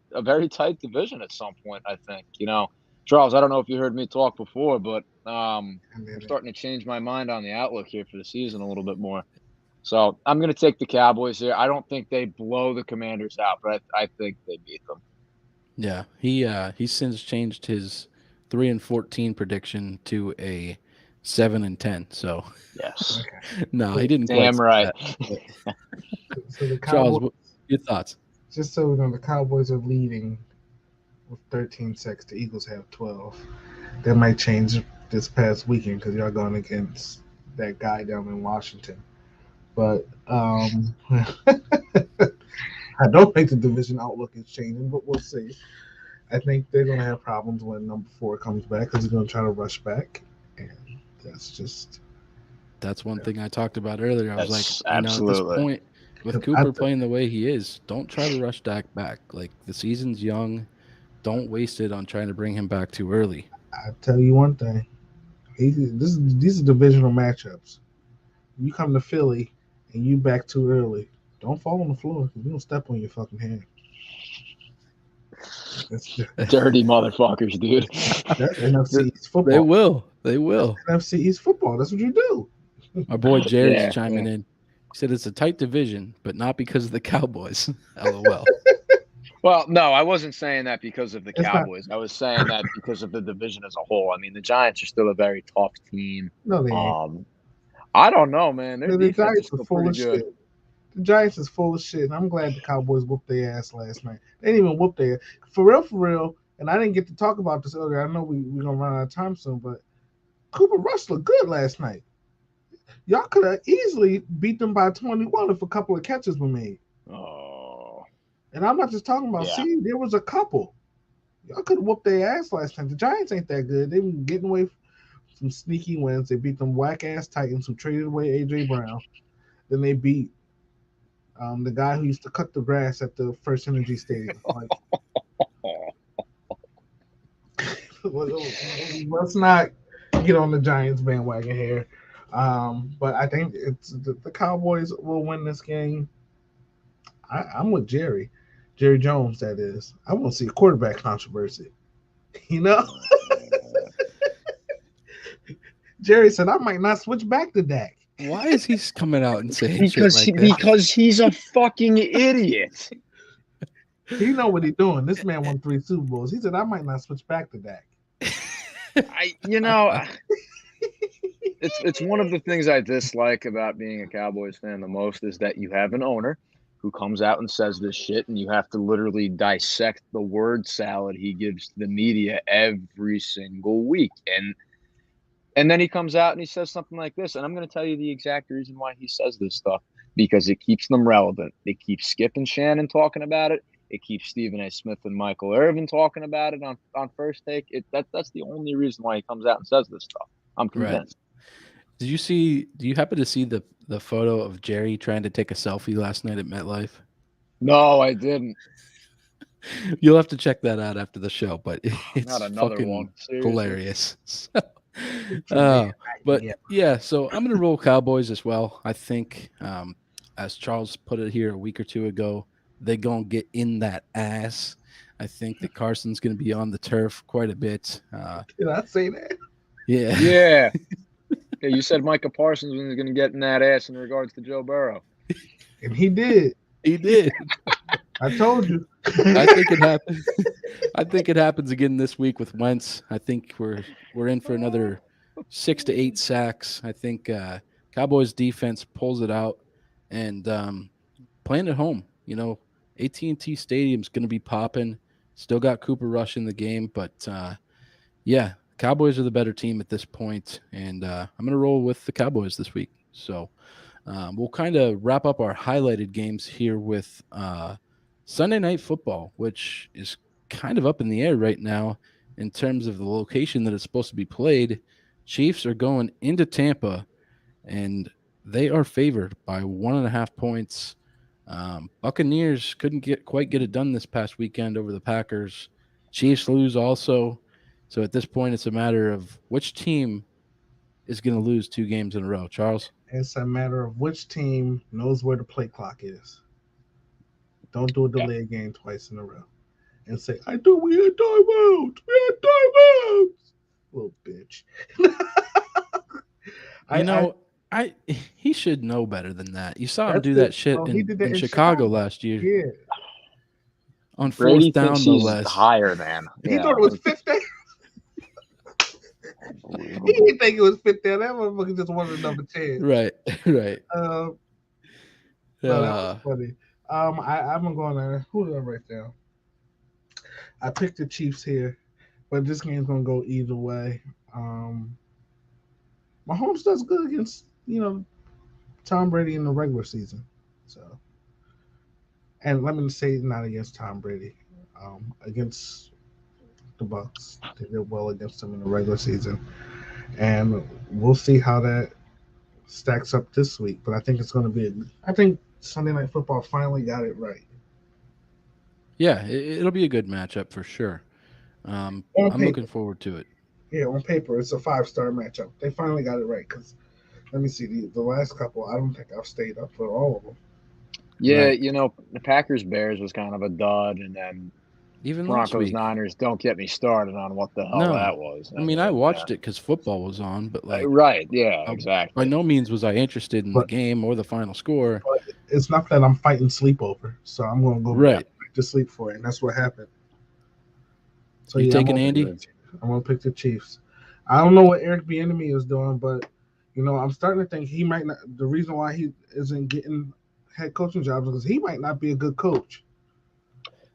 tight division at some point. I think, Charles. I don't know if you heard me talk before, but I'm starting to change my mind on the outlook here for the season a little bit more. So I'm going to take the Cowboys here. I don't think they blow the Commanders out, but I think they beat them. Yeah, he's since changed his 3-14 prediction to a 7-10. So yes, no, he didn't. Damn right. So the Charles, Cowboys, your thoughts? just so we know, the Cowboys are leading with 13 sacks. The Eagles have 12. That might change this past weekend because y'all going against that guy down in Washington. But I don't think the division outlook is changing, but we'll see. I think they're going to have problems when number 4 comes back because he's going to try to rush back, and that's one thing I talked about earlier. I was like, absolutely. At this point, with Cooper playing the way he is, don't try to rush Dak back. Like, the season's young. Don't waste it on trying to bring him back too early. I tell you one thing. These are divisional matchups. You come to Philly and you back too early. Don't fall on the floor because we don't step on your fucking hand. Dirty motherfuckers, dude. That's NFC East football. They will. That's NFC East football. That's what you do. Our boy Jared's chiming in. He said it's a tight division, but not because of the Cowboys. LOL. Well, no, I wasn't saying that because of the Cowboys. I was saying that because of the division as a whole. I mean, the Giants are still a very tough team. No, they ain't. I don't know, man. The Giants are full of shit. The Giants is full of shit, and I'm glad the Cowboys whooped their ass last night. They didn't even whoop their for real. And I didn't get to talk about this earlier. I know we're gonna run out of time soon, but Cooper Rush looked good last night. Y'all could have easily beat them by 21 if a couple of catches were made. Oh. And I'm not just talking about seeing. There was a couple. Y'all could have whooped their ass last night. The Giants ain't that good. They been getting away from some wins. They beat them whack-ass Titans who traded away A.J. Brown. Then they beat the guy who used to cut the grass at the First Energy Stadium. Like, let's not get on the Giants bandwagon here. But I think it's the Cowboys will win this game. I'm with Jerry Jones, that is. I want to see a quarterback controversy. Jerry said, I might not switch back to Dak. Why is he coming out and saying shit like that? Because he's a fucking idiot. He know what he's doing. This man won 3 Super Bowls. He said, I might not switch back to Dak. It's one of the things I dislike about being a Cowboys fan the most is that you have an owner who comes out and says this shit, and you have to literally dissect the word salad he gives to the media every single week. And then he comes out and he says something like this, and I'm going to tell you the exact reason why he says this stuff, because it keeps them relevant. It keeps Skip and Shannon talking about it. It keeps Stephen A. Smith and Michael Irvin talking about it on First Take. That's the only reason why he comes out and says this stuff. I'm convinced. Right. Do you happen to see the photo of Jerry trying to take a selfie last night at MetLife? No, I didn't. You'll have to check that out after the show, but it's not another fucking one. Seriously. Hilarious. But yeah, so I'm gonna roll Cowboys as well. I think, as Charles put it here a week or two ago, they're gonna get in that ass. I think that Carson's gonna be on the turf quite a bit. Did I say that? Yeah. Yeah. Yeah, you said Micah Parsons was going to get in that ass in regards to Joe Burrow. And he did. He did. I told you. I think it happens. I think it happens again this week with Wentz. I think we're in for another 6 to 8 sacks. I think Cowboys defense pulls it out, and playing at home. AT&T Stadium's going to be popping. Still got Cooper Rush in the game, but yeah. Cowboys are the better team at this point, and I'm going to roll with the Cowboys this week. So we'll kind of wrap up our highlighted games here with Sunday Night Football, which is kind of up in the air right now in terms of the location that it's supposed to be played. Chiefs are going into Tampa, and they are favored by 1.5 points. Buccaneers couldn't quite get it done this past weekend over the Packers. Chiefs lose also. So at this point, it's a matter of which team is going to lose 2 games in a row. Charles? It's a matter of which team knows where the play clock is. Don't do a Yeah. delayed game twice in a row and say, I thought we had timeout. We had timeouts. Little bitch. He should know better than that. You saw him That's do it. that shit Well, he did that in in Chicago last year Yeah. on Brady 4th down, thinks no he's less. higher than. He thought it was fifth down. He didn't think it was fifth down. That motherfucker just wanted another chance. Right, right. No, that was funny. I'm going to who did I write down? I picked the Chiefs here, but this game's gonna go either way. Mahomes does good against Tom Brady in the regular season, so and let me say not against Tom Brady, against the Bucks. They did well against them in the regular season, and we'll see how that stacks up this week. But I think it's going to be. I think Sunday Night Football finally got it right. Yeah, it'll be a good matchup for sure. I'm looking forward to it. Yeah, on paper, it's a 5-star matchup. They finally got it right because let me see the last couple. I don't think I've stayed up for all of them. Yeah, Right. the Packers Bears was kind of a dud, and then Even last Broncos week. Niners. Don't get me started on what the hell No. that was. I mean, I watched it because football was on, but right, yeah, exactly. By no means was I interested in the game or the final score. But it's not that I'm fighting sleep over, so I'm going to go back to sleep for it, and that's what happened. So you taking Andy? I'm going to pick the Chiefs. I don't know what Eric Bieniemy is doing, but I'm starting to think he might not. The reason why he isn't getting head coaching jobs is because he might not be a good coach.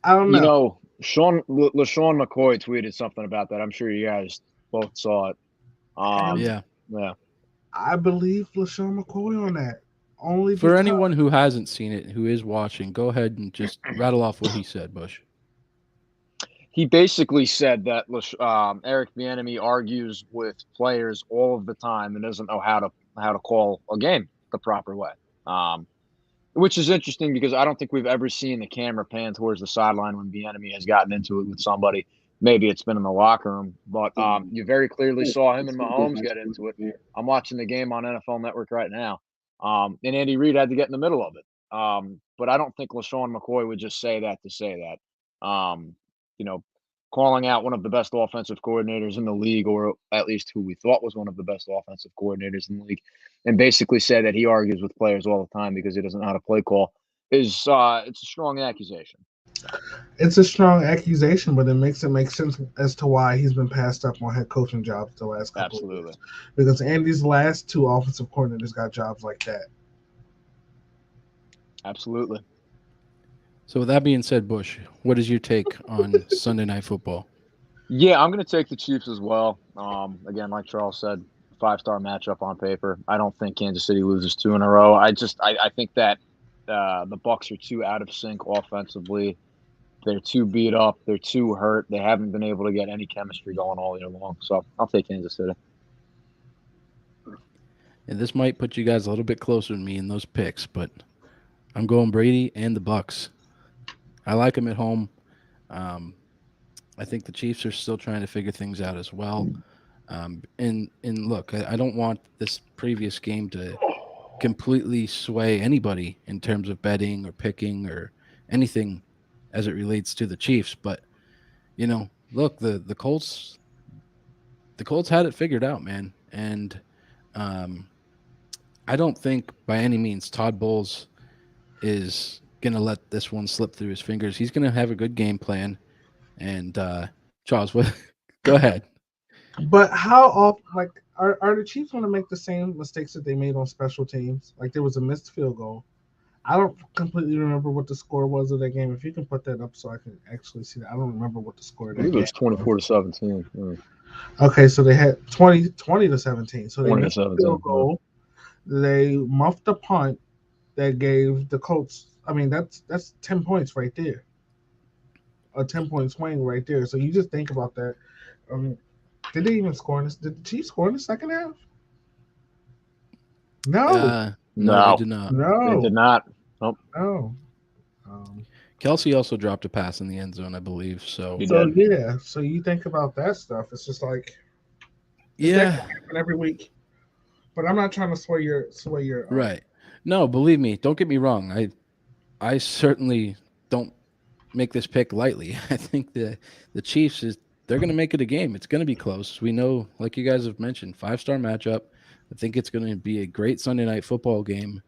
I don't know. LaShawn McCoy tweeted something about that. I'm sure you guys both saw it. Yeah. I believe LaShawn McCoy on that. Only for anyone who hasn't seen it, who is watching, go ahead and just rattle off what he said, Bush. He basically said that Eric Bieniemy argues with players all of the time and doesn't know how to call a game the proper way. Which is interesting because I don't think we've ever seen the camera pan towards the sideline when Bieniemy has gotten into it with somebody. Maybe it's been in the locker room, but you very clearly saw him and Mahomes get into it. I'm watching the game on NFL Network right now, and Andy Reid had to get in the middle of it. But I don't think LaShawn McCoy would just say that to say that. Calling out one of the best offensive coordinators in the league, or at least who we thought was one of the best offensive coordinators in the league, and basically say that he argues with players all the time because he doesn't know how to play call it's a strong accusation. It's a strong accusation, but it makes sense as to why he's been passed up on head coaching jobs the last couple of years. Because Andy's last 2 offensive coordinators got jobs like that. Absolutely. So with that being said, Bush, what is your take on Sunday Night Football? Yeah, I'm going to take the Chiefs as well. Again, like Charles said, 5-star matchup on paper. I don't think Kansas City loses 2 in a row. I think that the Bucs are too out of sync offensively. They're too beat up. They're too hurt. They haven't been able to get any chemistry going all year long. So I'll take Kansas City. And this might put you guys a little bit closer to me in those picks, but I'm going Brady and the Bucs. I like them at home. I think the Chiefs are still trying to figure things out as well. And look, I don't want this previous game to completely sway anybody in terms of betting or picking or anything as it relates to the Chiefs. But, look, the Colts had it figured out, man. And I don't think by any means Todd Bowles is going to let this one slip through his fingers. He's going to have a good game plan. And Charles, go ahead. But how often, are the Chiefs going to make the same mistakes that they made on special teams? Like there was a missed field goal. I don't completely remember what the score was of that game. If you can put that up so I can actually see that. I don't remember what the score of that game was. It was 24-17. Yeah. Okay, so they had 20-17. So they missed the field goal. Yeah. They muffed a punt that gave the Colts. I mean, that's 10 points right there. A 10-point swing right there. So you just think about that. Did they even score in this? Did the Chiefs score in the second half? No. No, they No, did not. they did No, not. Nope, no. Um, Kelsey also dropped a pass in the end zone, I believe. So he so did. yeah, so you think about that stuff. It's just like is that yeah, gonna happen every week? But I'm not trying to sway your. right. No, believe me, don't get me wrong. I certainly don't make this pick lightly. I think the Chiefs is they're going to make it a game. It's going to be close. We know, like you guys have mentioned, 5-star matchup. I think it's going to be a great Sunday night football game.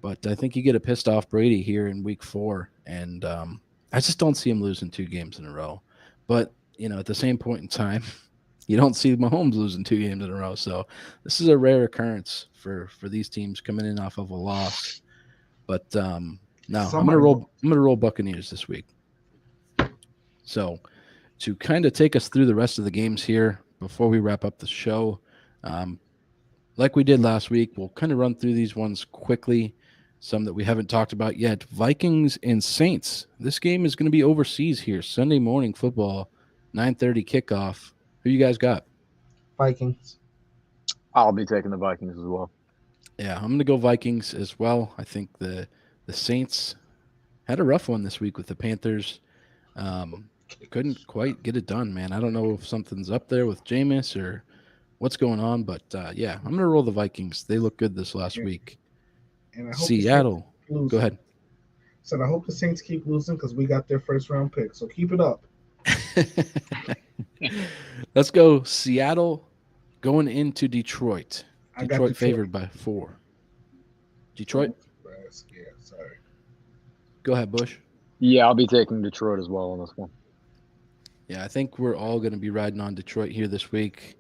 But I think you get a pissed off Brady here in Week 4, and I just don't see him losing 2 games in a row. But at the same point in time, you don't see Mahomes losing 2 games in a row. So this is a rare occurrence for these teams coming in off of a loss. But no, Somebody I'm gonna roll Buccaneers this week. So to kind of take us through the rest of the games here before we wrap up the show, um, like we did last week, we'll kind of run through these ones quickly. Some that we haven't talked about yet. Vikings and Saints. This game is going to be overseas here. Sunday morning football, 9:30 kickoff. Who you guys got? Vikings. I'll be taking the Vikings as well. Yeah, I'm going to go Vikings as well. I think the Saints had a rough one this week with the Panthers. Couldn't quite get it done, man. I don't know if something's up there with Jameis or what's going on, but yeah, I'm going to roll the Vikings. They look good this last week. And I hope Seattle. The Saints keep losing. Go ahead. Said I hope the Saints keep losing because we got their first round pick. So keep it up. Let's go Seattle going into Detroit. I got Detroit Detroit. favored by 4. Detroit, Yeah, sorry. go ahead, Bush. Yeah, I'll be taking Detroit as well on this one. Yeah, I think we're all going to be riding on Detroit here this week.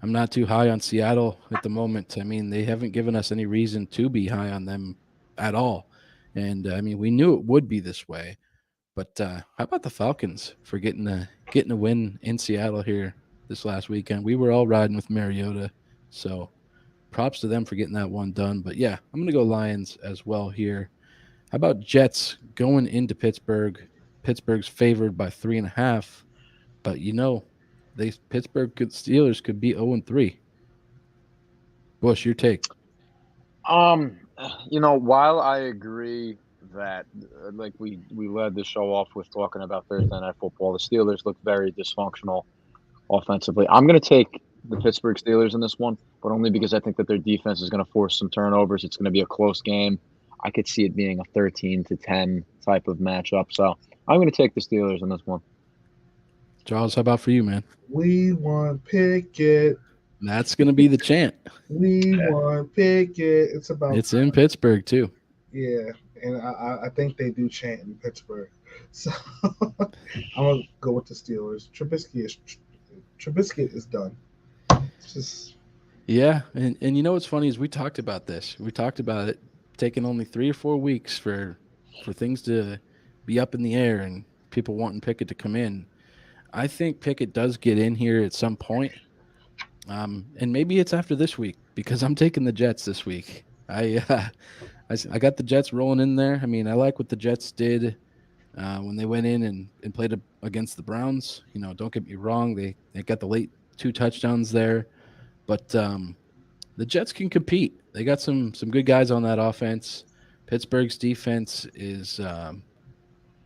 I'm not too high on Seattle at the moment. I mean, they haven't given us any reason to be high on them at all. And I mean, we knew it would be this way. But how about the Falcons for getting a win in Seattle here this last weekend? We were all riding with Mariota, so props to them for getting that one done. But yeah, I'm going to go Lions as well here. How about Jets going into Pittsburgh? Pittsburgh's favored by 3.5, but Pittsburgh Steelers could be 0-3. Bush, your take? While I agree that like we led the show off with talking about Thursday Night Football, the Steelers look very dysfunctional offensively. I'm going to take the Pittsburgh Steelers in this one, but only because I think that their defense is going to force some turnovers. It's going to be a close game. I could see it being a 13-10 type of matchup. So I'm going to take the Steelers in this one. Charles, how about for you, man? We want Pickett. That's going to be the chant. We want Pickett. It's in Pittsburgh too. Yeah, and I think they do chant in Pittsburgh. So I'm gonna go with the Steelers. Trubisky is done. It's just Yeah, and what's funny is we talked about this. We talked about it taking only 3 or 4 weeks for things to be up in the air and people wanting Pickett to come in. I think Pickett does get in here at some point. And maybe it's after this week because I'm taking the Jets this week. I got the Jets rolling in there. I mean, I like what the Jets did when they went in and played against the Browns. Don't get me wrong. They got the late 2 touchdowns there. But the Jets can compete. They got some good guys on that offense. Pittsburgh's defense is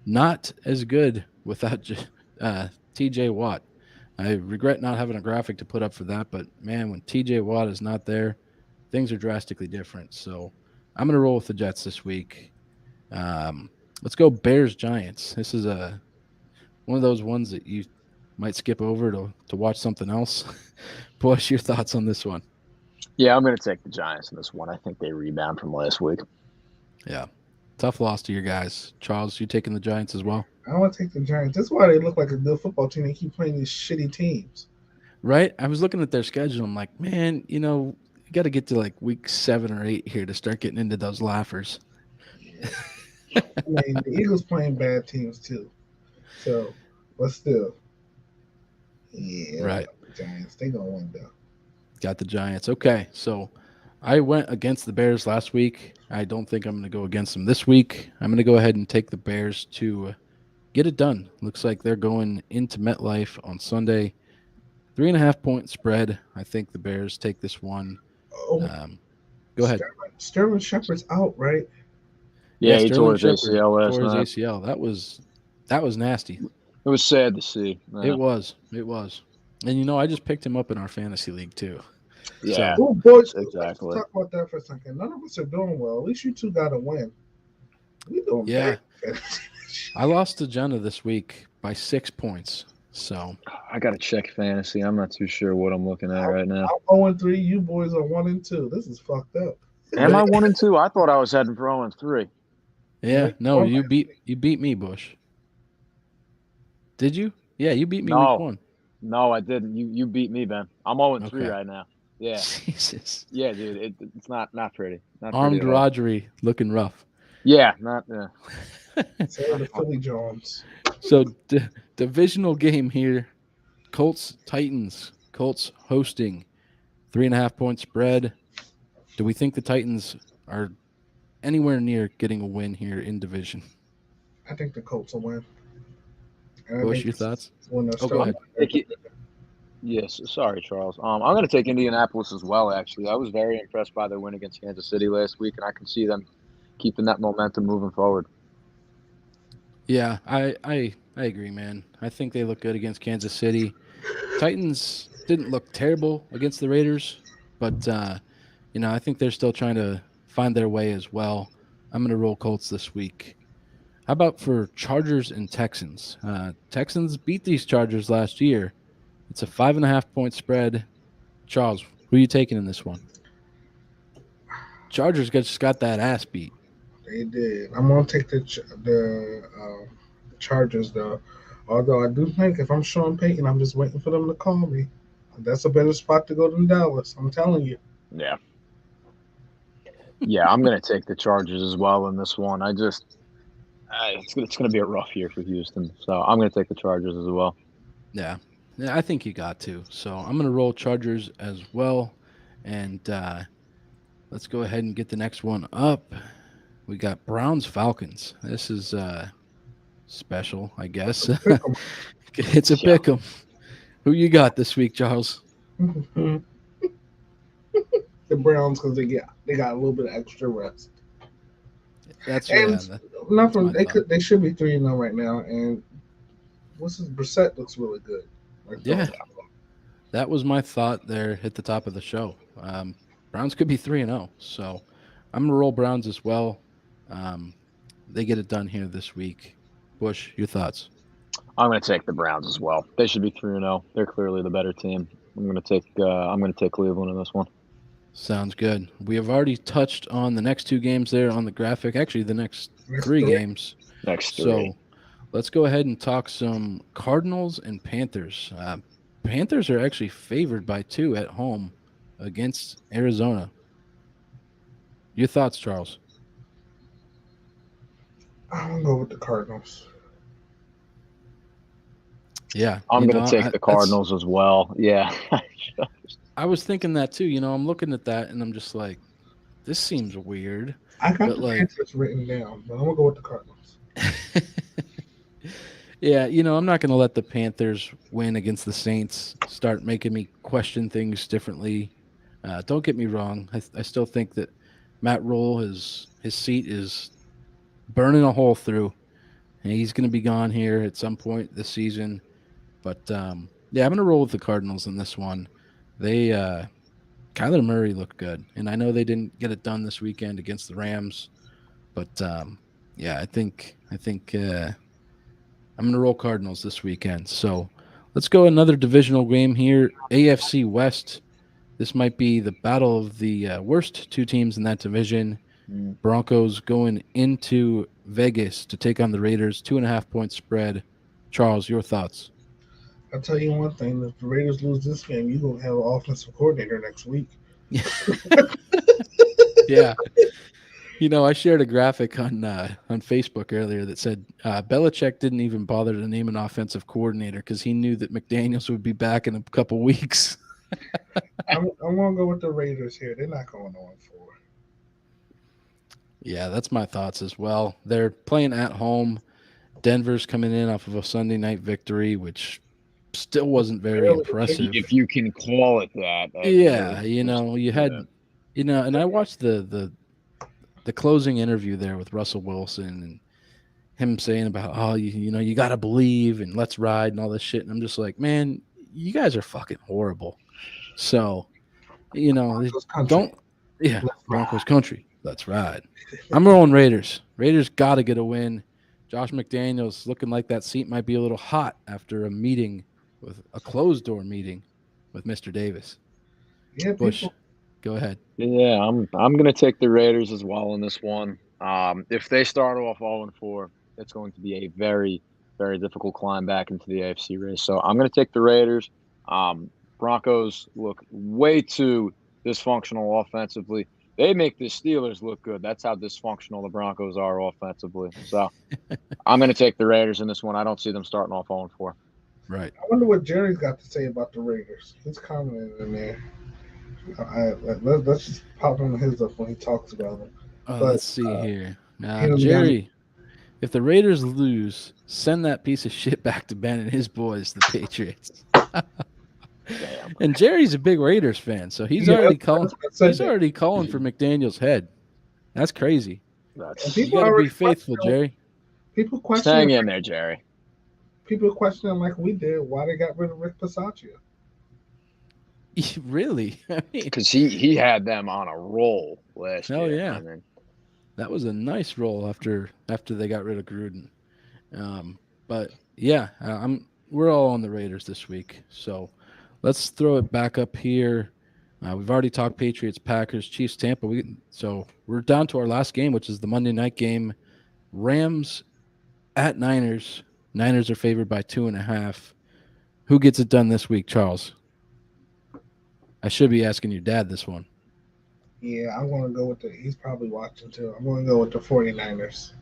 not as good without T.J. Watt. I regret not having a graphic to put up for that, but man, when T.J. Watt is not there, things are drastically different. So I'm going to roll with the Jets this week. Let's go Bears-Giants. This is one of those ones that you might skip over to watch something else. Bush, your thoughts on this one? Yeah, I'm going to take the Giants in this one. I think they rebound from last week. Yeah. Tough loss to your guys. Charles, you taking the Giants as well? I want to take the Giants. That's why they look like a good football team. They keep playing these shitty teams. Right? I was looking at their schedule. I'm like, man, you got to get to like week 7 or 8 here to start getting into those laughers. I mean, the Eagles playing bad teams too. So, but still. Yeah. Right. The Giants, they going to win though. Got the Giants. Okay, so I went against the Bears last week. I don't think I'm going to go against them this week. I'm going to go ahead and take the Bears to get it done. Looks like they're going into MetLife on Sunday. 3.5 point spread. I think the Bears take this one. Oh, Go ahead. Sterling Shepard's out, right? Yeah, he Sterling tore his Shepard ACL last tore his night. ACL. That was nasty. It was sad to see. It was. And I just picked him up in our fantasy league too. Yeah. Oh, boys, Exactly. let's talk about that for a second. None of us are doing well. At least you two got to win. We doing Yeah. bad. I lost to Jenna this week by 6 points. So I gotta check fantasy. I'm not too sure what I'm looking at right now. I'm 0-3. You boys are 1-2. This is fucked up. Am I 1-2? I thought I was heading for 0-3. yeah, no, you beat me, Bush. Did you? Yeah, you beat me week No. 1. No, I didn't. You beat me, Ben. I'm 0-3 Okay. right now. Yeah. Jesus. Yeah, dude. It's not pretty. Not Armed pretty at all. Rodgery looking rough. Yeah, not. So the Philly Jones. So divisional game here. Colts Titans. Colts hosting 3.5 point spread. Do we think the Titans are anywhere near getting a win here in division? I think the Colts will win. And I Bush, think your this thoughts? is when they'll Oh, go start- ahead. Yes, sorry, Charles. I'm going to take Indianapolis as well, actually. I was very impressed by their win against Kansas City last week, and I can see them keeping that momentum moving forward. Yeah, I agree, man. I think they look good against Kansas City. Titans didn't look terrible against the Raiders, but I think they're still trying to find their way as well. I'm going to roll Colts this week. How about for Chargers and Texans? Texans beat these Chargers last year. It's a 5.5 point spread. Charles, who are you taking in this one? Chargers just got that ass beat. They did. I'm gonna take the Chargers though. Although I do think if I'm Sean Payton, I'm just waiting for them to call me. That's a better spot to go than Dallas. I'm telling you. Yeah. Yeah, I'm going to take the Chargers as well in this one. It's going to be a rough year for Houston, so I'm going to take the Chargers as well. Yeah, I think you got to. So I'm going to roll Chargers as well. And let's go ahead and get the next one up. We got Browns Falcons. This is special, I guess. It's a pick 'em. Who you got this week, Charles? The Browns because they got a little bit of extra rest. That's And nothing. They should be 3-0 right now. And Brissett looks really good. Yeah. That was my thought there at the top of the show. Browns could be 3-0. So I'm gonna roll Browns as well. They get it done here this week. Bush, your thoughts? I'm going to take the Browns as well. They should be 3-0. They're clearly the better team. I'm going to take Cleveland in this one. Sounds good. We have already touched on the next 2 games there on the graphic. Actually, the next 3 games. Next 3. So let's go ahead and talk some Cardinals and Panthers. Panthers are actually favored by 2 at home against Arizona. Your thoughts, Charles? I'm gonna go with the Cardinals. Yeah, I'm going to take the Cardinals as well. Yeah. I was thinking that too. I'm looking at that and I'm just like, this seems weird. I got the Panthers written down, but I'm gonna go with the Cardinals. Yeah, I'm not going to let the Panthers win against the Saints start making me question things differently. Don't get me wrong. I still think that Matt Rule, his seat is burning a hole through. And he's going to be gone here at some point this season. But, yeah, I'm going to roll with the Cardinals in this one. Kyler Murray looked good. And I know they didn't get it done this weekend against the Rams. But, yeah, I think I'm going to roll Cardinals this weekend. So let's go another divisional game here. AFC West. This might be the battle of the worst 2 teams in that division. Broncos going into Vegas to take on the Raiders. 2.5 point spread. Charles, your thoughts? I'll tell you one thing. If the Raiders lose this game, you're going to have an offensive coordinator next week. Yeah. I shared a graphic on Facebook earlier that said Belichick didn't even bother to name an offensive coordinator because he knew that McDaniels would be back in a couple weeks. I'm going to go with the Raiders here. They're not going 0-4. Yeah, that's my thoughts as well. They're playing at home. Denver's coming in off of a Sunday night victory, which still wasn't very impressive. If you can call it that. Yeah, you had And I watched the closing interview there with Russell Wilson and him saying about, oh, you got to believe and let's ride and all this shit. And I'm just like, man, you guys are fucking horrible. So, Broncos country. don't, yeah, Let's Broncos ride. country. Let's ride. I'm rolling Raiders. Raiders got to get a win. Josh McDaniels looking like that seat might be a little hot after a closed door meeting with Mr. Davis. Yeah, Bush, people. go ahead. Yeah, I'm gonna take the Raiders as well in this one. If they start off 0-4, it's going to be a very, very difficult climb back into the AFC race. So I'm gonna take the Raiders. Broncos look way too dysfunctional offensively. They make the Steelers look good. That's how dysfunctional the Broncos are offensively. So I'm gonna take the Raiders in this one. I don't see them starting off 0-4. Right. I wonder what Jerry's got to say about the Raiders. He's commenting in there. Let's just pop on his up when he talks about them. But Let's see here. him down, Jerry, if the Raiders lose, send that piece of shit back to Ben and his boys, the Patriots. Damn. And Jerry's a big Raiders fan, so he's Yeah, already that's calling. what I said He's there. already calling for McDaniel's head. That's crazy. And That's You people got to be already faithful, question him. Jerry. People just question hang him. in there, Jerry. People question him like we did. Why they got rid of Rick Passaccia? Really? I mean, Because he had them on a roll last hell year. yeah. I mean, That was a nice roll after they got rid of Gruden. But yeah, we're all on the Raiders this week. So let's throw it back up here. We've already talked Patriots, Packers, Chiefs, Tampa. So we're down to our last game, which is the Monday night game. Rams at Niners. Niners are favored by 2.5. Who gets it done this week, Charles? I should be asking your dad this one. Yeah, I'm going to go with he's probably watching too. I'm going to go with the 49ers.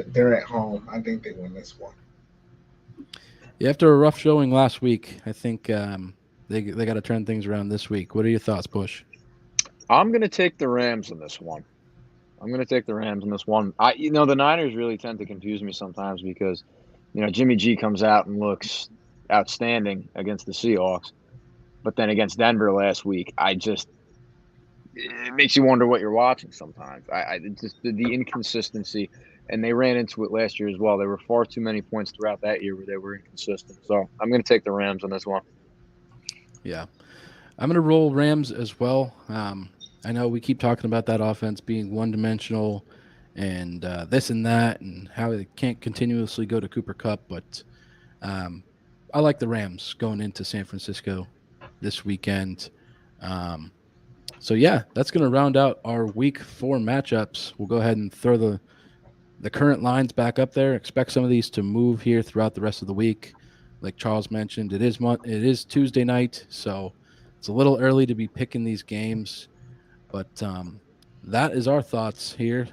They're at home. I think they win this one. Yeah, after a rough showing last week, I think they got to turn things around this week. What are your thoughts, Bush? I'm going to take the Rams in this one. The Niners really tend to confuse me sometimes because, Jimmy G comes out and looks outstanding against the Seahawks, but then against Denver last week, it makes you wonder what you're watching sometimes. Just the inconsistency, and they ran into it last year as well. There were far too many points throughout that year where they were inconsistent. So I'm going to take the Rams on this one. Yeah, I'm going to roll Rams as well. I know we keep talking about that offense being one-dimensional and this and that and how they can't continuously go to Cooper Kupp, but I like the Rams going into San Francisco this weekend. So yeah, that's going to round out our week 4 matchups. We'll go ahead and throw the current lines back up there. Expect some of these to move here throughout the rest of the week. Like Charles mentioned, it is Tuesday night, so it's a little early to be picking these games. But that is our thoughts here.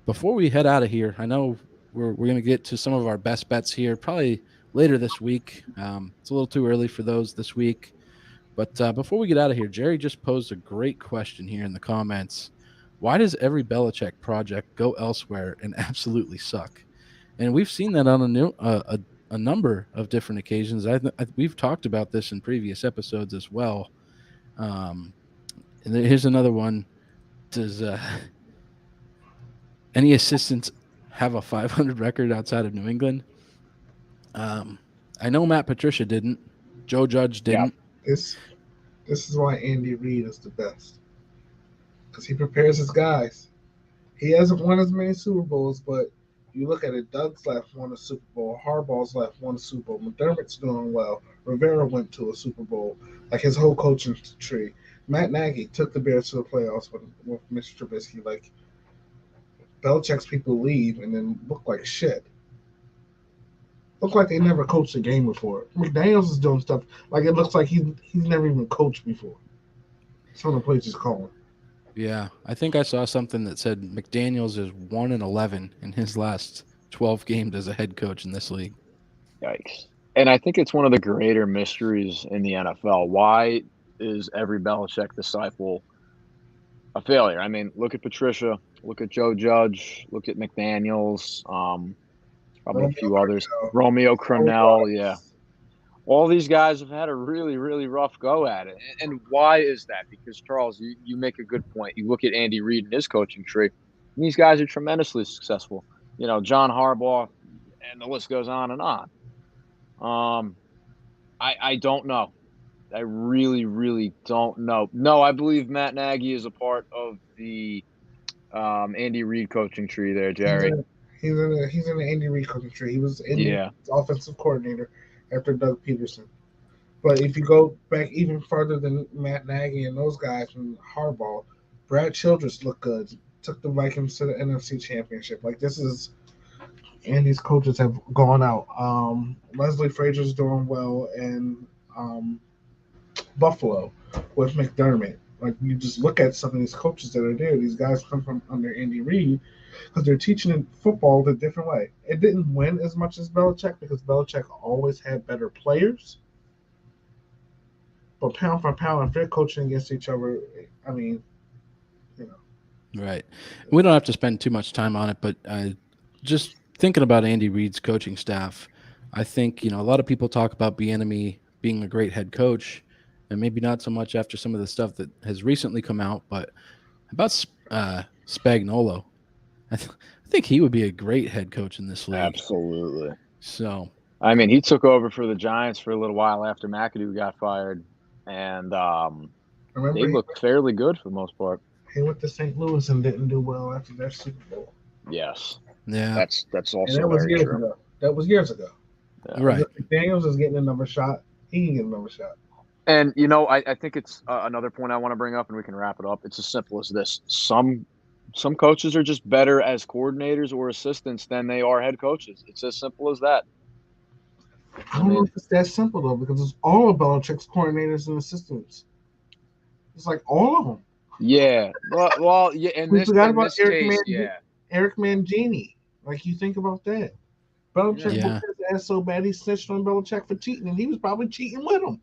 Before we head out of here, I know we're going to get to some of our best bets here probably later this week. It's a little too early for those this week. But before we get out of here, Jerry just posed a great question here in the comments. Why does every Belichick project go elsewhere and absolutely suck? And we've seen that on a number of different occasions. We've talked about this in previous episodes as well. And here's another one. Does any assistants have a 500 record outside of New England? I know Matt Patricia didn't. Joe Judge didn't. This is why Andy Reid is the best because he prepares his guys. He hasn't won as many Super Bowls, but you look at it. Doug's left won a Super Bowl. Harbaugh's left won a Super Bowl. McDermott's doing well. Rivera went to a Super Bowl. Like his whole coaching tree. Matt Nagy took the Bears to the playoffs with Mr. Trubisky. Like Belichick's people leave and then look like shit. Look like they never coached a game before. McDaniels is doing stuff like it looks like he's never even coached before. Some of the plays he's calling. Yeah, I think I saw something that said McDaniels is 1-11 in his last 12 games as a head coach in this league. Yikes. And I think it's one of the greater mysteries in the NFL. Why is every Belichick disciple a failure? I mean, look at Patricia, look at Joe Judge, look at McDaniels, probably a few others. Romeo Crennel, yeah. all these guys have had a really, really rough go at it. And why is that? Because, Charles, you make a good point. You look at Andy Reid and his coaching tree, and these guys are tremendously successful. John Harbaugh, and the list goes on and on. I don't know. I really, really don't know. No, I believe Matt Nagy is a part of the Andy Reid coaching tree there, Jerry. He's in the Andy Reid coaching tree. He was Andy Reid's offensive coordinator after Doug Peterson. But if you go back even further than Matt Nagy and those guys from Harbaugh, Brad Childress looked good. Took the Vikings to the NFC Championship. Like, this is Andy's coaches have gone out. Leslie Frazier's doing well in Buffalo with McDermott. Like, you just look at some of these coaches that are there. These guys come from under Andy Reid because they're teaching football the different way. It didn't win as much as Belichick because Belichick always had better players. But pound for pound, if they're coaching against each other, I mean, Right. We don't have to spend too much time on it, but just thinking about Andy Reid's coaching staff, I think, a lot of people talk about Bieniemy being a great head coach, and maybe not so much after some of the stuff that has recently come out, but about Spagnuolo. I think he would be a great head coach in this league. Absolutely. So, I mean, he took over for the Giants for a little while after McAdoo got fired, and they looked fairly good for the most part. He went to St. Louis and didn't do well after their Super Bowl. Yes. Yeah. That's also and that was very years true. ago. That was years ago. Yeah. Right. McDaniels is getting another shot. He can get another shot. And, I think it's another point I want to bring up, and we can wrap it up. It's as simple as this. Some coaches are just better as coordinators or assistants than they are head coaches. It's as simple as that. I don't know if it's that simple, though, because it's all of Belichick's coordinators and assistants. It's like all of them. Yeah. Well, yeah. And we this, forgot in about this case, Eric Mangini. Like, you think about that. Belichick whooped his ass so bad he snitched on Belichick for cheating, and he was probably cheating with him.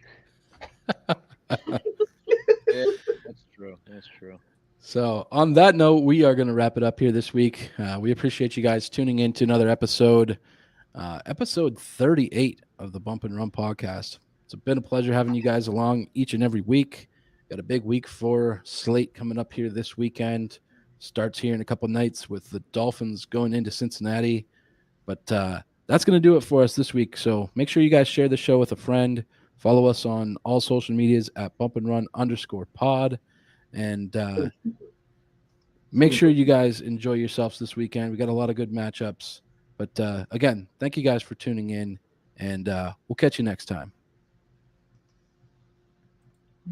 Yeah, that's true. That's true. So on that note, we are going to wrap it up here this week. We appreciate you guys tuning in to another episode, episode 38 of the Bump and Run podcast. It's been a pleasure having you guys along each and every week. Got a big week for Slate coming up here this weekend. Starts here in a couple nights with the Dolphins going into Cincinnati. But that's going to do it for us this week. So make sure you guys share the show with a friend. Follow us on all social medias at bumpandrun_pod. And make sure you guys enjoy yourselves this weekend. We got a lot of good matchups. But again, thank you guys for tuning in. And we'll catch you next time.